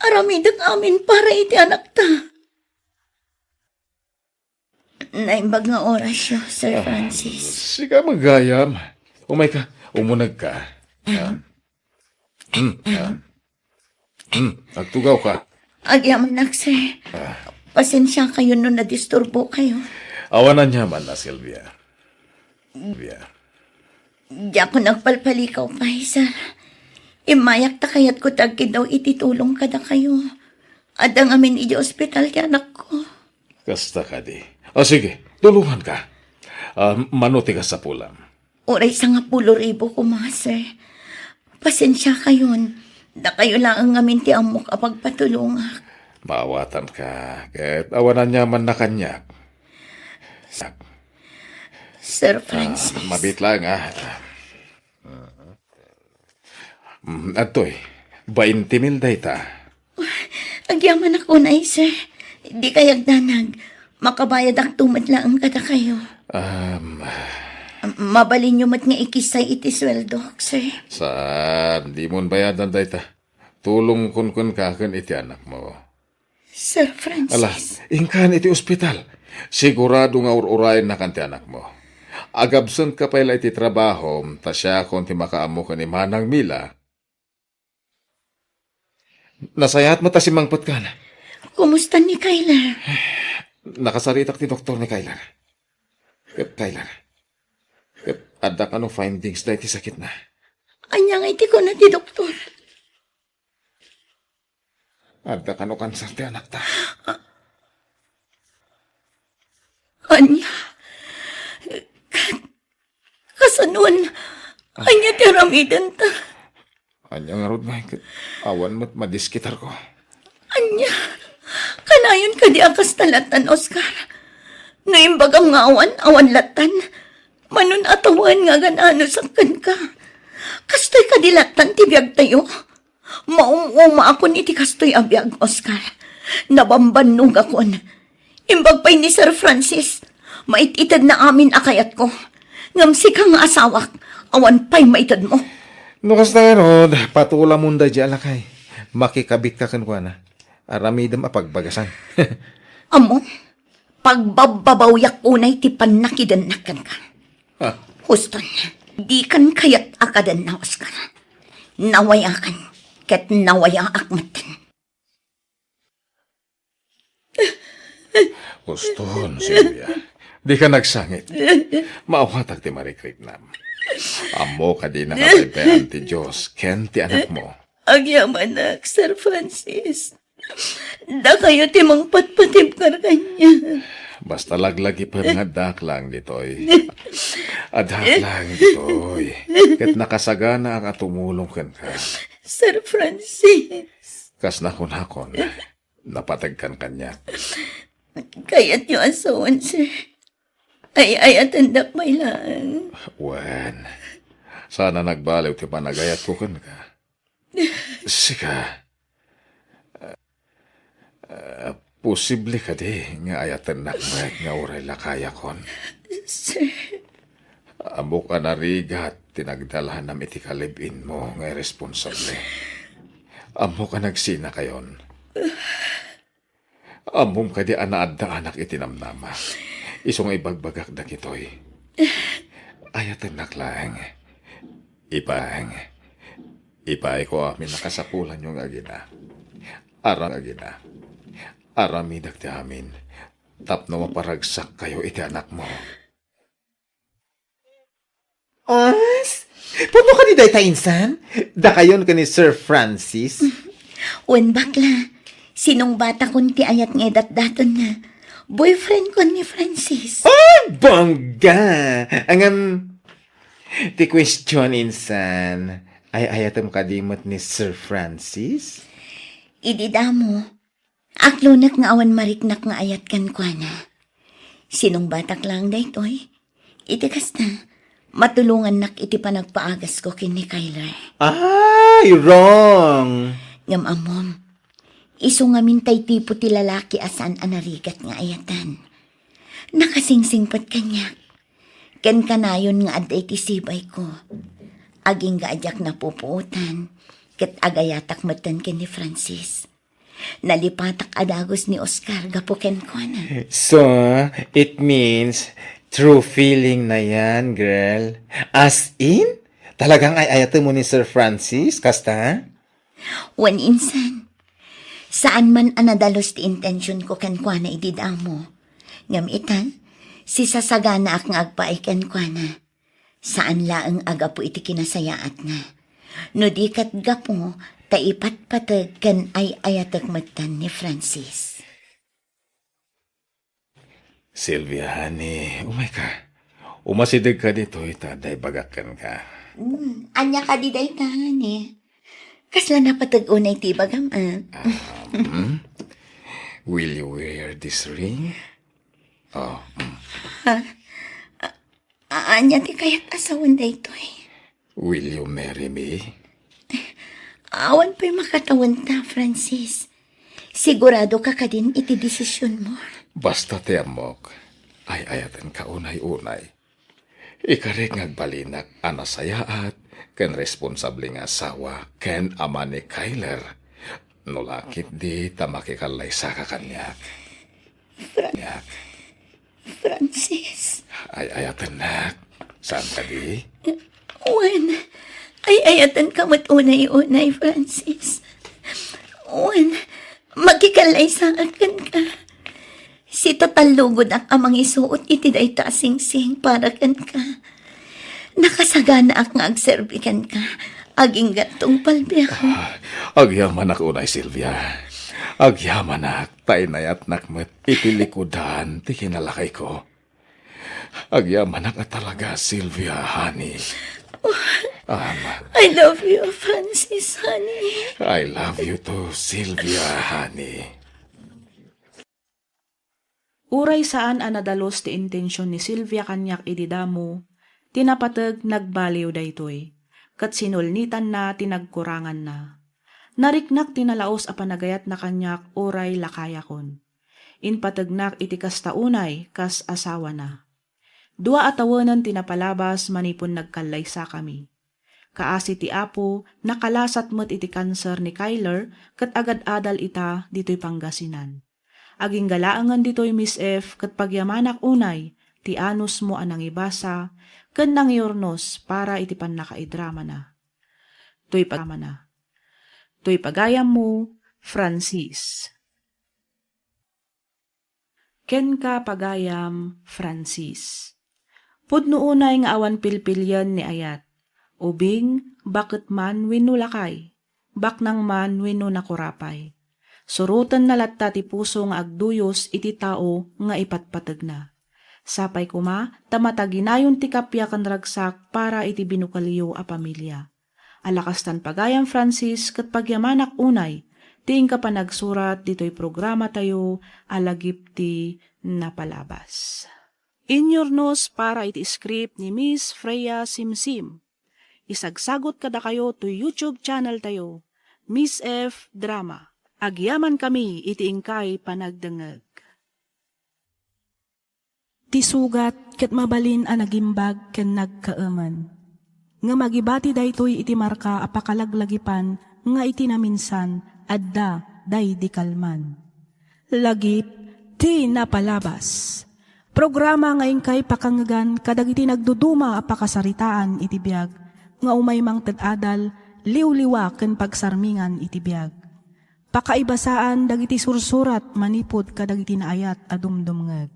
F: Aramidag amin para iti anak ta. Naimbag nga oras yo, Sir Francis.
H: Siga magayam. Umay ka, umunag ka. Nagtugaw ka.
F: Agyaman nak, sir. Pasensya kayo no na-disturbo kayo.
H: Awanan niya man na, Silvia. Silvia.
F: Di ako nagpalpalikaw pa, sir. Imayak ta kayat ko tagki daw ititulong kada kayo. Adang amin iti ospital ti anak ko.
H: Kasta ka di. Sige, tulungan ka. Manuti ka sa pulam.
F: Oray sa nga 10,000 ko, ma, sir. Pasensya kayon. Da kayo lang ang amin ti amok apagpatulungak.
H: Maawatan ka. Kahit awanan niya man na kanyak.
F: Sir Francis.
H: Mabit lang, Atoy, 20,000 dayta.
F: Agyaman ako na, sir. Di kayag danag. Makabayad ak tumat lang kada kayo. Mabalin nyo mat nga ikisay iti sweldo, sir.
H: Saan? Di mo bayadan dayta. Tulong kun kakan iti anak mo.
F: Sir Francis.
H: Alas, ingkan iti ospital. Sigurado nga ururayan na kanti anak mo. Agabsent ka pala iti trabaho, ta siya kung ti makaamo ka ni Manang Mila. Nasayat mo ta si Mangpot ka na.
F: Kumusta ni Kyler?
H: Nakasaritak ti doktor ni Kyler. Kyler. Ada ka no findings dahil ti sakit na.
F: Anya nga iti ko na ti doktor.
H: Ada ka no kanser ti anak ta.
F: Anya? Kasanuan, anya ti ramidan ta.
H: Anya nga rod nga, awan mo't madiskitar ko.
F: Anya, kanayon ka di akas talatan, Oscar. Naimbagang nga awan latan. Manon atawan nga ganano sakkan ka. Kastoy ka dilatan ti biyag tayo. Maumuma akon iti kastoy abiyag, Oscar. Nabambannog akon. Imbag pa'y ni Sir Francis, maititad na amin akayat ko. Ngamsi ka nga asawak, awan pa'y maitad mo.
H: Nukas na nga rod, patula munda di alakay. Makikabit ka kanwa na. Aramidam apagbagasan.
F: Amo, pagbababawyak unay ti panakidannakan ka.
H: Ah,
F: Huston, di kan kayat akadan na, Oscar. Nawayakan, ket nawaya akmatan.
H: Guston, Silvia. Di ka nagsangit. Maawatag ti Marikrit nam. Amo ka di nakapaypayan ti Diyos, ken ti anak mo.
F: Agyamanak, Sir Francis. Da kayo timang patpatib kar kanya.
H: Basta laglagi pa nga daklang ditoy. Adaklang ditoy. Ket nakasagana ang atumulong ken ka.
F: Sir Francis.
H: Kas nakon-hakon, napatagkan kanya.
F: Kaya't yung asawan, sir. Ay atandak may lang.
H: Wen, sana nagbaliw ti panagayat ko ken ka. Sika, posible ka di nga ayatan nakmayat nga uray lakaya kon.
F: Sir,
H: Amo ka narigat, tinagdalahan nam iti kalibin mo nga responsable. Amo ka nagsina kayon. Amom ka di anaad da anak itinamnama. Isong ibagbagak da kitoy. Ayatan naklang. Ipay ko amin nakasapulan yung agina. Agina. Aramidak ti amin. Tapno maparagsak kayo iti anak mo.
I: Os, puno ka ni Dayta Insan? Da kayon ka ni Sir Francis?
F: wen bakla, sinong bata kun ti ayat nga daton na. Boyfriend ko ni Francis.
I: Oh, bongga! Ti question, Insan, ay ayatom kadimot ni Sir Francis?
F: Idida mo, aklunak nga awan mariknak nga ayat kan kwa na. Sinong batak lang daytoy? Itikas na, matulungan nak iti panagpaagas ko kini Kyler.
I: Ay, wrong!
F: Ngam amom, iso nga mintay tipo ti lalaki asan anarigat nga ayatan. Nakasingsingpat kanyak. Ken kanayon nga aday ti sibay ko. Aging gaadyak na pupuutan. Ket agayatak matan ken ni Francis. Nalipatak adagos ni Oscar gapo ken ko na.
I: So, it means true feeling na yan, girl. As in? Talagang ay ayatom mo ni Sir Francis, kasta?
F: Wan insan. Saan man anadalos ti intention ko ken ko na ididamo. Ngam itan, si sasagana ak nga agpaay ken ko na. Saan laeng agapo iti kinasayaat na. No di kat gapo, taipatpatag kan ay ayatak matan ni Francis.
H: Silvia, honey, umay ka. Umasidig ka dito, itaday bagakan ka.
F: Anya ka di daytan eh. Kasla napatag-unay ti bagam
H: Will you wear this ring? Oh,
F: Anya ti kayat asawan daytoy.
H: will you marry me?
F: Awan pa'y makatawan ta, Francis. Sigurado ka ka din iti desisyon mo.
H: Basta ti amok, ay ayatan ka unay-unay. Ikarik ngagbalinak anasayaat, ken responsable nga asawa, ken ama ni Kyler. Nulakit di tamakikalay sa kakanyak.
F: Francis.
H: Ay ayatan nak, saan ka di?
F: Wan, ay ayatan ka unay-unay, Francis. Wan, magikalay sa akin ka. Si total lugod ang amang isuot iti day ta sing-sing para kan ka. Nakasagana ak nga agserbikan ka. Aging gatong palbiyaw.
H: Agyaman ak unay, Silvia. Agyaman ak, tainayat nakmet, itilikudan, ti kinalakay ko. Agyaman ak talaga, Silvia, honey.
F: I love you, Francis, honey.
H: I love you too, Sylvia, honey.
B: Uray saan anadalos ti intensyon ni Sylvia kanyak ididamo, tinapatag nagbaliw daytoy, kat sinulnitan na tinagkurangan na. Nariknak tinalaos a panagayat na kanyak uray lakayakon. Inpatagnak iti kastaunay kas asawa na. Dua atawanan tinapalabas manipon nagkalaysa kami. Kaasi ti Apo, nakalasat mo't iti kanser ni Kyler, kat agad-adal ita dito'y Pangasinan. Aging galaangan dito'y Miss F, kat pagyamanak unay, ti anus mo anang ibasa, kat nang iornos para iti pan nakaidrama na. To'y pagayam mo, Francis. Ken ka pagayam, Francis. Pudno unay nga awan pilpilyan ni ayat. Ubing, bakit man wino lakay, baknang man wino nakurapay. Surutan na latta ti puso nga agduyos iti tao nga ipatpatag na. Sapay kuma, tamataginayon ti kapya kan ragsak para iti binukaliyo a pamilya. Alakastan pagayam Francis kat pagyamanak unay, tiing ka pa nagsurat dito'y programa tayo alagip ti napalabas. Inyornos para iti script ni Miss Freya Simsim. Isagsagot kada kayo to YouTube channel tayo, Miss F Drama. Agyaman kami iti ingkay panagdengeg.
A: Ti sugat ket mabalin a nagimbag ken nagkaaman. Nga magibati daytoy iti marka a pakalaglagipan nga iti naminsan adda day di kalman. Lagip ti napalabas. Programa nga ingkay pakangagan kadagiti nagduduma a pakasaritaan iti biag nga umay mang tadadal, liwliwa ken pagsarmingan iti biag. Pakaibasaan dagiti sursurat manipod kadagiti naayat a dumdumngeg.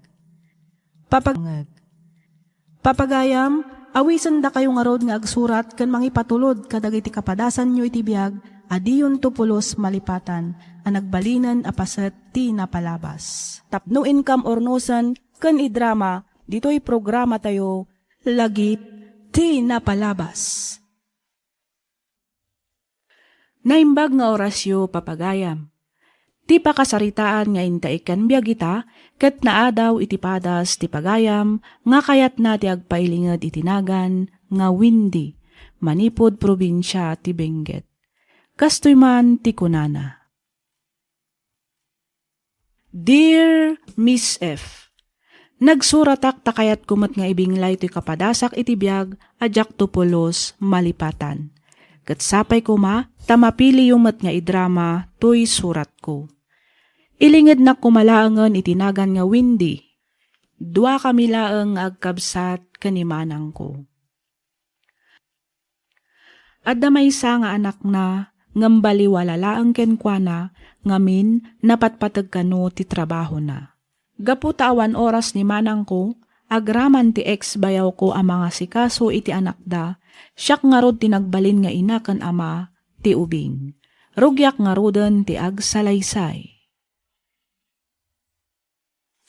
A: Papagayam, awisan da kayo nga rod nga agsurat ken mangipatulod kadagiti kapadasan nyo iti biag, adiyon tupulos malipatan, a nagbalinan a paset ti napalabas. Tapno income ornosan ken idrama, dito'y programa tayo, lagip ti napalabas. Naimbag nga orasyo papagayam. Ti pakasaritaan nga intaikan biyagita, ket naadaw iti padas ti pagayam, nga kayat na ti agpailingad itinagan, nga Windy, manipod probinsya ti Benguet. Kastoy man ti kunana. Dear Miss F, nagsuratak takayat kumat nga ibinglay to'y kapadasak iti biyag, ajak tupulos malipatan. Kat sapay ko tamapili yung mat nga idrama, to'y surat ko. Ilingid na kumalaangan itinagan nga Windy. Dua kami laang agkabsat kanimanang ko. Adda maysa nga anak na, ngambaliwala laang kenkwana, ngamin napatpatag kano ti trabaho na. Gaputawan oras ni manang ko, agraman ti ex bayaw ko ang mga sikaso iti anak da, siyak nga rod tinagbalin nga ina kan ama, ti ubing. Rugyak nga roden ti agsalaysay.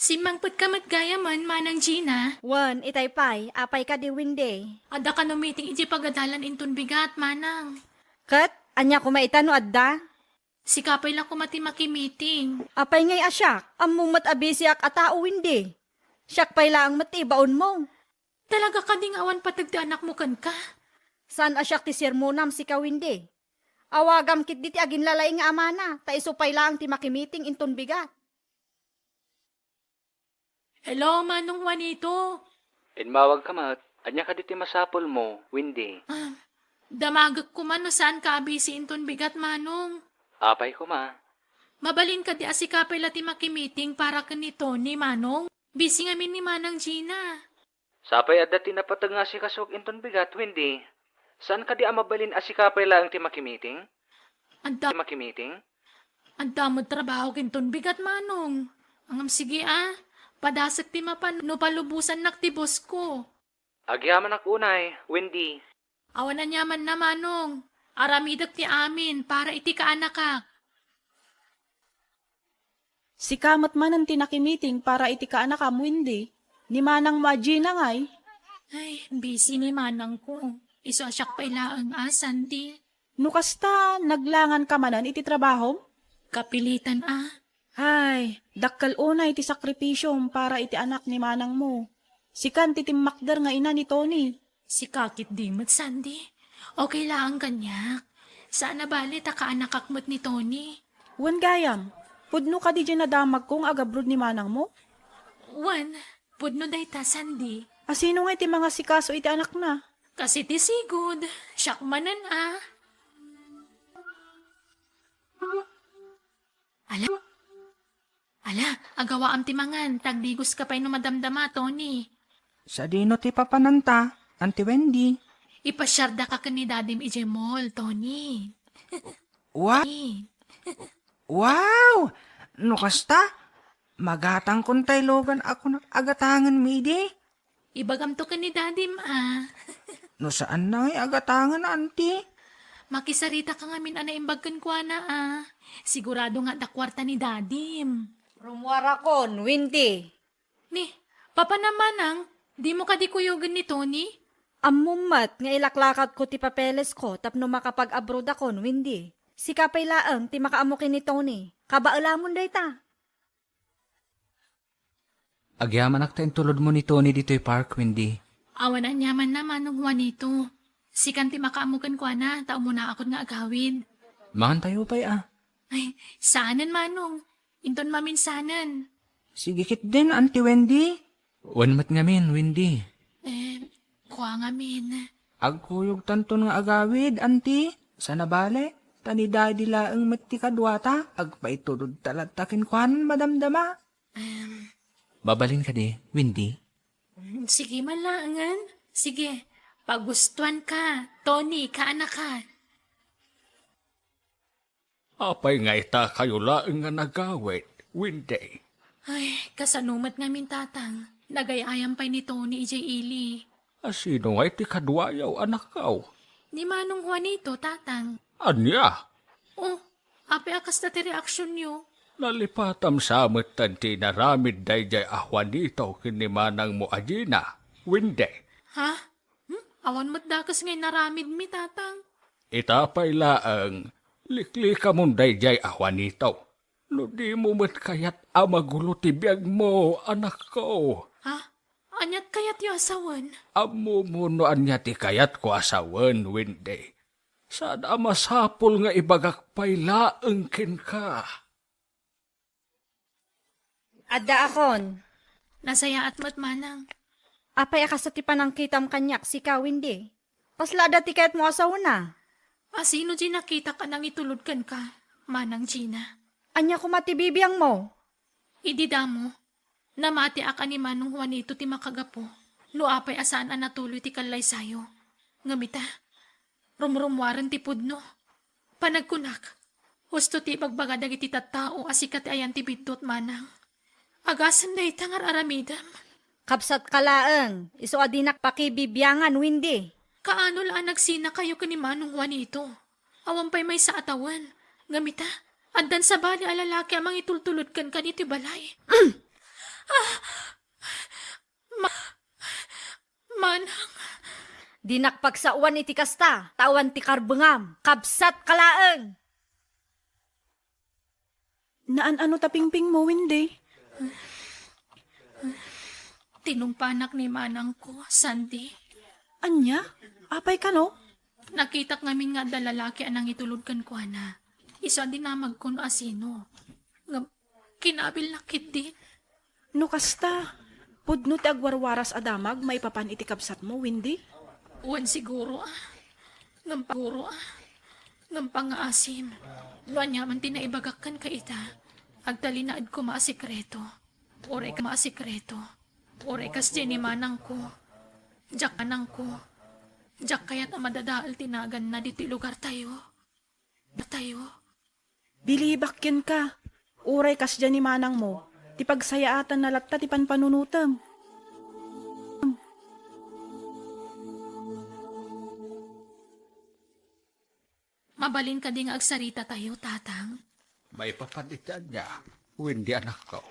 J: Simangput ka matgayaman, Manang Gina.
K: Wan, itay pay, apay ka di Windy.
J: Ada ka no meeting iti pagadalan intun bigat, Manang.
K: Kat, anya kumaitano adda?
J: Si kapay lang kumati maki-meeting.
K: Apay ngay asyak, among matabisiak atao Windy. Siyak pay lang matibaon mo.
J: Talaga ka ding awan patagdi anak mo kan ka?
K: San asyak ti sirmonam si ka Windy? Awagam kit diti agin lalay nga amana, ta iso pay lang ti maki-meeting intun bigat.
J: Hello, Manong Juanito.
L: Inmawag ka mat. Anya ka diti masapol mo, Windy.
J: Damagak ko man no saan ka abisi intun bigat, Manong.
L: Apay ko ma.
J: Mabalin ka di asikapay lati maki-meeting para kanito ni Manong. Busy ngamin ni Manang Gina.
L: Sapay adda tinapatag nga si kasok inton bigat, Windy. Saan ka di amabalin asikapay lang ti maki-meeting?
J: Anda mo trabaho kinton bigat, Manong. Angam sige Padasak ti mapan no palubusan nak ti boss ko.
L: Agyaman ak unay, Windy.
J: Awan na nyaman na, Manong. Aramidak ti amin para iti kaanak ka.
B: Si kamat man ang tinakimiting para iti kaanak am Windy. Ni manang Magina ngay.
J: Ay, busy ni Manang ko. Iso asyak pa ilaang Sandy.
A: No kasta, naglangan ka manan iti trabaho?
J: Kapilitan
A: Ay, dakkal una iti sakripisyo para iti anak ni manang mo. Sikan ti timmakder nga ina ni Tony.
J: Si kakit dimot, Sandy. Okay lang kanyak. Saan na bali kaanak akmat ni Tony?
A: Wan gayam, pudno ka di dyan nadamag kong agabrod ni manang mo?
J: Wan, pudno day ta, Sandy.
A: Asino nga iti mga sikaso iti anak na?
J: Kasi ti sigud. Syakmanan Ala, agawa am timangan. Tagdigos ka pa'y numadamdama, Tony.
M: Sa dino ti papananta, Auntie Wendy.
J: Ipasyarda ka ni Dadim Ijemol, Tony.
M: Wow! Wow! No kasta? Magatang kun logan ako ng agatangan midi.
J: Ibagam to ka ni Dadim,
M: No saan na agatangan, Auntie?
J: Makisarita ka ngamin imbagkan kwa na, Sigurado nga dakwarta ni Dadim.
K: Rumwara kon, Windy.
J: Ni, papa namanang, di mo ka di kuyogan ni Tony?
K: Amumat nga ilaklakat ko ti papeles ko tapno makapag-abroad akon, Windy. Si kapay laang ti makaamukin ni Tony. Kabaalamon day ta.
L: Agyaman akta tulod mo ni Tony dito'y park, Windy.
J: Awan ang yaman naman ng Juanito. Sikan ti makaamukan kwa na, tao mo na ako nga agawid.
L: Mangan tayo pa'y
J: Ay, saanan manong? Inton maminsanan.
M: Sige kit din, Auntie Wendy.
L: Wan mat ngamin, Windy.
J: Kwa ngamin.
M: Agkuyog tanton nga agawid, Auntie. Sa nabale, tani daddy laang mati kadwata, agpaitulod talatakin kwanan madamdama.
L: Babalin ka di, Windy.
J: Sige malangan. Sige, pagustuhan ka. Tony, kaanak ka.
D: Apay nga ita kayo laang nga nagawit, Windy.
J: Ay, kasanumat ngamin tatang. Nagayayam pa'y ni Tony ijay ili.
D: Asino nga iti kadwayaw anak kaw?
J: Ni Manong Juanito, tatang.
D: Anya?
J: Oh, ape akas na ti reaksyon nyo.
D: Nalipatam sa amatan ti naramid dayjay ahwan dito kinimanang mo ajina, Windy.
J: Ha? Awan mo't dakas ngay naramid mi, tatang.
D: Itapay laang, likli ka mong dayjay ahwan dito. No di mo mat kayat amagulo ti biyag mo, anak ko.
J: Ha? Anyat kayat yu asawan?
D: Amo mo no anya ti kayat ko asawan, Windy. Saan amasapol nga ibagak pay laang kin ka.
K: Adda akon.
J: Nasaya at matmanang.
K: Apay akas sa ti panangkitam kanyak si ka, Windy. Paslada ti kayat mo asawa na.
J: Sino di nakita ka nang itulod kan ka, Manang Gina?
K: Anya ko matibibiyang mo.
J: Idida mo, namati aka ni Manong Juanito ti makagapo. No apay asaan ang natuloy ti kalay sayo. Ngamita, rumrumwaran ti pudno. Panagkunak, husto ti bagbaga dagiti tattao asikat ayan ti bidtot manang. Agasan na itangar aramidam.
K: Kapsat kalaang, iso adinak pakibibiyangan, Windy.
J: Kaano laan nagsina kayo ka ni Manong Juanito? Awan pa'y may sa atawan. Ngamita, andan sa bali alalaki amang itultulod kan kaniti balay. Manang.
K: Dinakpagsauan iti kasta, tawan ti karbengam, kapsat kalaang.
A: Naan ano tapingping mo, Windy?
J: Tinumpanak ni Manang ko, Sandy.
A: Anya? Apay ka no?
J: Nakita ngamin nga dalalaki anang itulod kan ko na. Isa din namag kuno asino. Kinabil nakit din.
A: No kasta, pudno ti agwarwaras adamag, may papan iti kapsat mo, Windy?
J: Uwan siguro Ngampang nga asim. Luan yaman tinaibagakkan ka ita. Agtalinaad ko maasikreto. Oray ka maasikreto. Oray kas Jenny Manang ko. Jak anang ko. Jak kaya't amadadaal tinagan na dito lugar tayo.
A: Bilibakyan ka. Uray kas dyan ni manang mo. Ti pagsayaatan na latta ti panpanunutam.
J: Mabalin ka ding agsarita tayo, tatang.
D: May papaditan niya, Windy anak ko.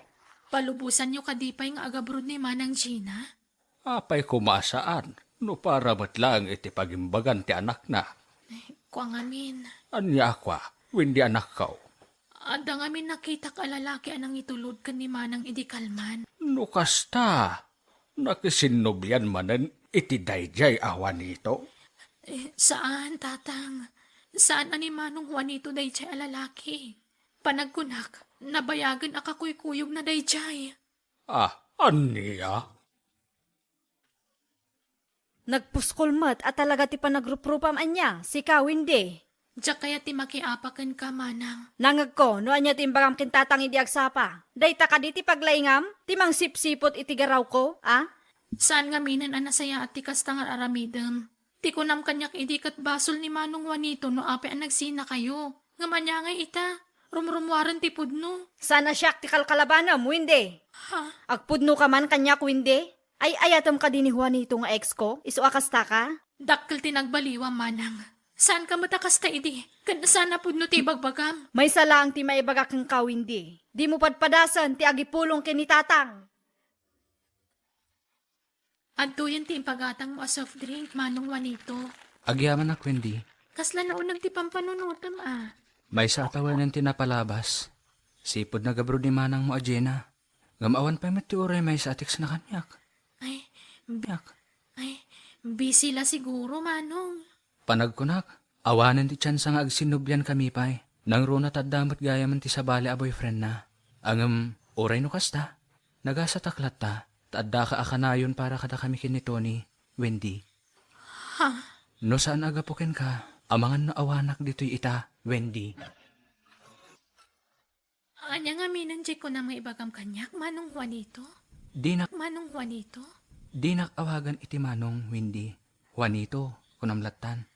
J: Palubusan nyo kadipay nga agabrod ni Manang Gina.
D: Apay kumasaan, No para matlang iti pagimbagan ti anak na.
J: Kuang amin.
D: Anya akwa, hindi anak kau.
J: Adang amin nakita ka lalaki anang itulod ka ni manang idikalman.
D: No kasta, nakisinubyan manen iti dayjay awan nito.
J: Saan, tatang? Saan ani manong Juanito dayjay alalaki? Panagkunak, nabayagan akakuy-kuyog na dayjay.
D: Anya?
K: Nagpuskulmat at talaga ti panagrupropam anya, si Kawinde.
J: Diyak kaya ti makiapakan ka, manang.
K: Nangag ko, no anya ti imbagam kintatang idi agsapa. Dayta ka di ti paglaingam, ti mang sipsipot iti garaw ko,
J: Saan nga minan anasaya at ti kastangar aramidem? Ti kunam kanyak idi kat basol ni manong Juanito no ape ang nagsina kayo. Nga manyangay ita, rumrumwaran ti pudno.
K: Sana siyak ti kalkalabanam, Winde. Agpudno ka man kanyak, Winde. Ay ayatom ka din ni Juanito nga ex ko, iso akasta ka?
J: Dakkel tinagbaliwa, manang. Saan ka matakas ta idi? Kan sana pudno ti bagbagam.
K: May salang ti maibagak ng Kawinde. Di mo padpadasan ti agipulong kinitatang.
J: Adto yan ti impagatang mo a soft drink, manong Juanito.
L: Agyaman na, Wendy.
J: Kasla na unang ti pampanunutom,
L: May sa atawan ng tinapalabas. Sipod na gabro di manang mo ajena. Gamawan pa met ti uray may sa atiks na kanyak.
J: Busy la siguro, manong.
L: Panagkunak, awanan ti tsansa nga agsinubyan kami pa'y. Nang runa taddamat gaya man ti sabali a boyfriend na. Angam, oray no kasta. Nagasataklat ta, tadda ka akanayon para kada kami kin ni Tony, Wendy. No saan agapukin ka, amangan na awanak dito'y ita, Wendy.
J: Anya nga minanjay ko na may ibagam kanyak, manong Juanito? Manong Juanito?
L: Di awagan iti manong, Wendy. Juanito, kunamlatan.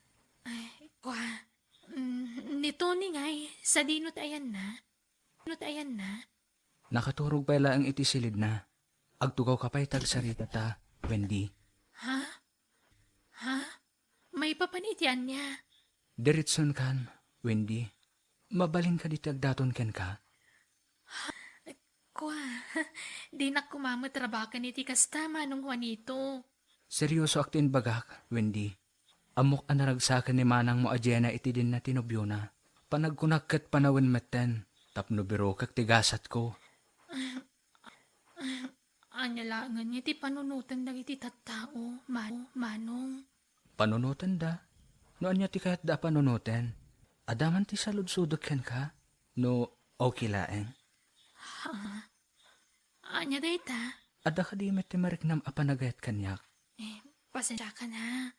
J: Nito ni ngay, sa dinot ayan na.
L: Nakaturog pa ang iti silid na. Agtugaw ka pa'y tagsarita ta, Wendy.
J: May papanitian niya.
L: Diritson kan, Wendy. Mabalin ka dito agdaton ken ka.
J: Di na kumamatrabakan iti kasta, manong Juanito.
L: Seryoso aktin bagak, Wendy. Amok anaragsakan ni manang mo ajena iti din na tinubyo na. Panagkunak kat panawen meten, tapno biro kak tigasat ko.
J: Anya langan niya ti panunutan na iti tattao, manong.
L: Panunutan da? No anya ti kahit da panunutan? Adaman ti saludsudok ken ka? No okay laeng?
J: Anya dayta?
L: Ada ka di met ti mariknam apanagayat kanyak?
J: Pasensya ka na.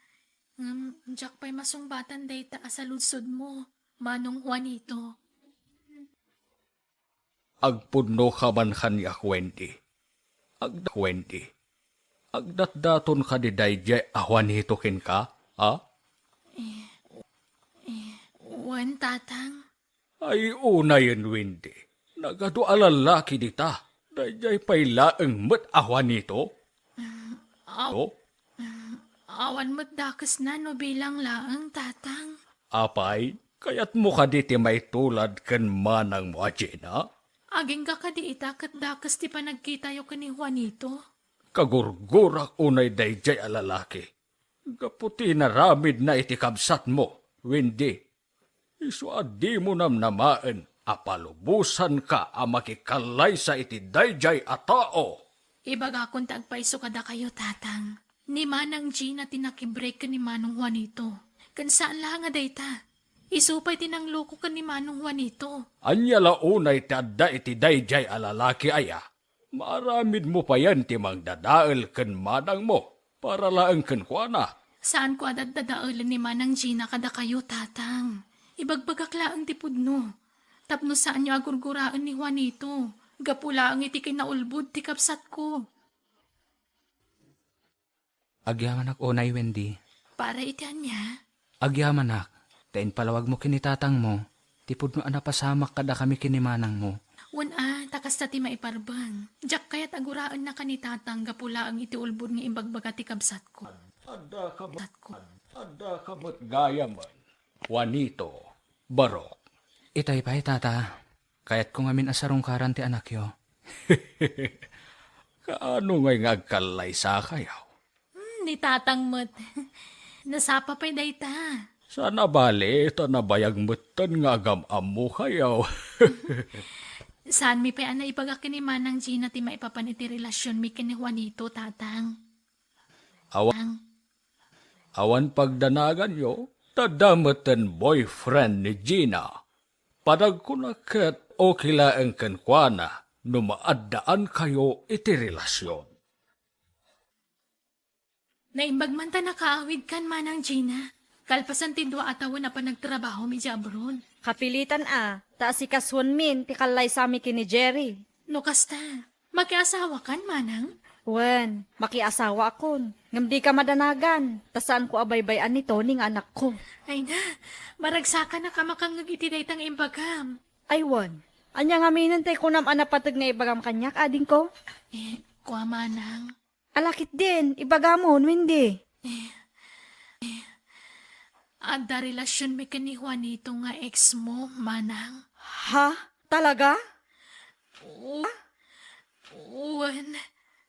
J: Diyak pa'y masungbatan dayta asaludsod mo, manong Juanito.
D: Agpudno ka man kanyak, Wendy. Agdatdaton ka di dayjay awan nito kin ka,
J: Wan, tatang.
D: Ay una yun, Wendy. Nagado alalaki dita. Dayjay pa'y laeng mat awan nito.
J: Awan mo't dakas na no bilang laang, tatang.
D: Apay, kayat mo ka diti may tulad kan manang mo ajena?
J: Aging ka di itakat dakas ti panagkitayo ka ni Juanito.
D: Kagurgurak unay dayjay alalaki. Kaputi na ramid na iti kabsat mo, Wendy. Isu adi mo namnamaan, apalubusan ka a makikalay sa iti dayjay a tao.
J: Ibaga kung tagpaiso kada kayo, tatang. Ni Manang Gina tinakibreak ka ni Manong Juanito. Kan saan lang nga dayta? Isupay tinangloko ka ni Manong Juanito.
D: Anya launay tadda iti dayjay alalaki aya. Maramid mo pa yan ti magdadael ken manang mo para laeng ken kuana.
J: Saan ko adadadaalan ni Manang Gina kada kayo, tatang? Ibagbagak laang tipudno. Tapno saan nyo agurguraan ni Juanito. Gapula ang iti kinaulbud ti kapsat ko.
L: Agyaman ak onay, Wendy.
J: Para itian niya?
L: Agyaman ak, tain palawag mo kinitatang mo, tipod mo anapasamak kada kami kinimanang mo.
J: Takas ta ti maiparbang. Diyak kaya't aguraan na kanitatang gapula ang iti ulbud nga imbagbaga ti kabsat ko.
D: Ada kamot gaya man. Juanito, Barok.
L: Itay pa'y tata, kaya't kung amin asarong karan ti anak yo.
D: Kaano ngay ngagkalay sa kayaw?
J: Ni tatang mo't. Nasapa pa'y dayta.
D: Sana bali, ito na bayag mutan nga agam-am mo kayaw.
J: Saan mi pa na ipagakin ni Manang Gina ti maipapaniti relasyon mi kini Juanito, tatang?
D: Awan pagdanagan yo, tadamatan boyfriend ni Gina. Padag ko na kat o kilaang kankwana, numaadaan kayo iti relasyon.
J: Naimbag man ta nakaawid kan, Manang Gina. Kalpasan tindwa atawon na pa nagtrabaho mi abroad.
K: Kapilitan taas si kaswan min, tikalay sami kini Jerry.
J: No kasta, makiasawa kan, Manang?
K: Wen, makiasawa akon. Ngam di ka madanagan. Tasaan ko abaybayan nito ning anak ko.
J: Ay na, maragsakan na kamakangag iti daytang imbagam.
K: Ay wen, anya nga minantay ko nam anapatag nga ibagam kanyak, ading ko?
J: Kwa, Manang.
K: Alakit din, ibagamon, Wendy.
J: Ada relasyon mi kani Juanito nga ex mo, Manang.
K: Ha? Talaga?
J: Uwan,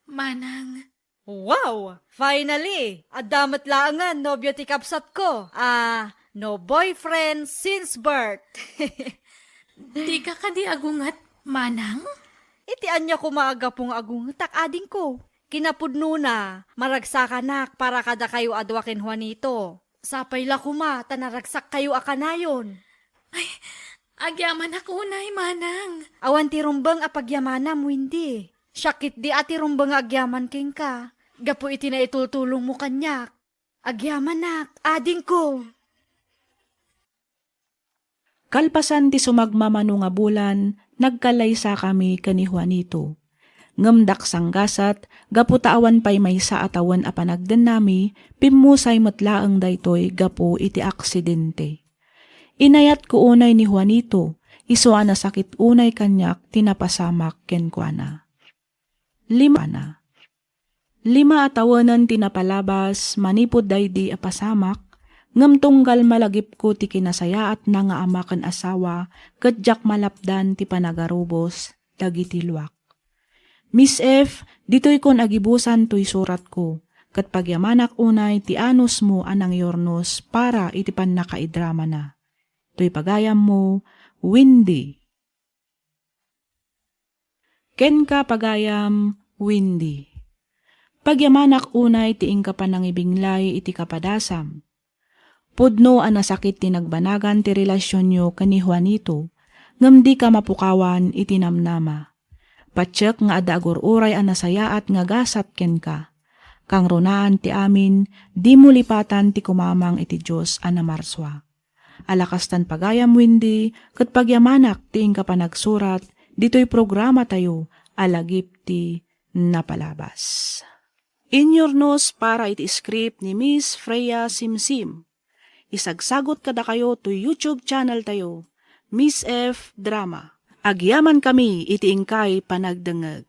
J: Manang.
K: Wow! Finally! Adamat laangan, nobyo ti kapsat ko. No boyfriend since birth.
J: Di ka kadi agungat, Manang?
K: Iti anya ko maaga pong agungat, ading ko. Kinapudno na, maragsakanak para kada kayo adwakin Juanito. Sapay la kuma, tanaragsak kayo akanayon.
J: Ay, agyaman ako unay, Manang.
K: Awan ti rumbang apagyamanam, Windy. Syakit di ati rumbang agyaman king ka. Gapo iti na itultulong mo kanyak. Agyamanak, ading ko.
A: Kalpasan ti sumagmamano nga bulan, nagkalaysa kami kani Juanito. Ngamdak sanggasat, gaputa awan pay may sa atawan a panagden nami, pimusay matlaang daytoy gapo iti aksidente. Inayat ko unay ni Juanito, iso na sakit unay kanyak tinapasamak kenkwana. 5 atawanan tinapalabas, manipod daydi a pasamak, ngam tunggal malagip ko ti kinasayaat na nga amakan asawa, kadyak malapdan ti panagarubos, dagiti luwak. Miss F, dito'y kon agibusan to'y surat ko, kat pagyamanak unay ti anos mo anang yornos para itipan nakaidrama na. To'y pagayam mo, Windy. Ken ka pagayam, Windy. Pagyamanak unay ti ingka panangibinglay iti kapadasam. Pudno ang nasakit ti nagbanagan ti relasyon nyo kani Juanito, ngam di ka mapukawan iti namnama. Patsyak nga ada agur-uray ang nasayaat nga gasat ken ka. Kang runaan ti amin, di mo lipatan ti kumamang iti Diyos anamarswa. Alakastan pagayam, Windy, kat pagyamanak ti ingka panagsurat, dito'y programa tayo, alagip ti napalabas. Inyornos para iti script ni Miss Freya Simsim. Isagsagot kada kayo to YouTube channel tayo, Miss F Drama. Agyaman kami iti ingkay panagdengeg.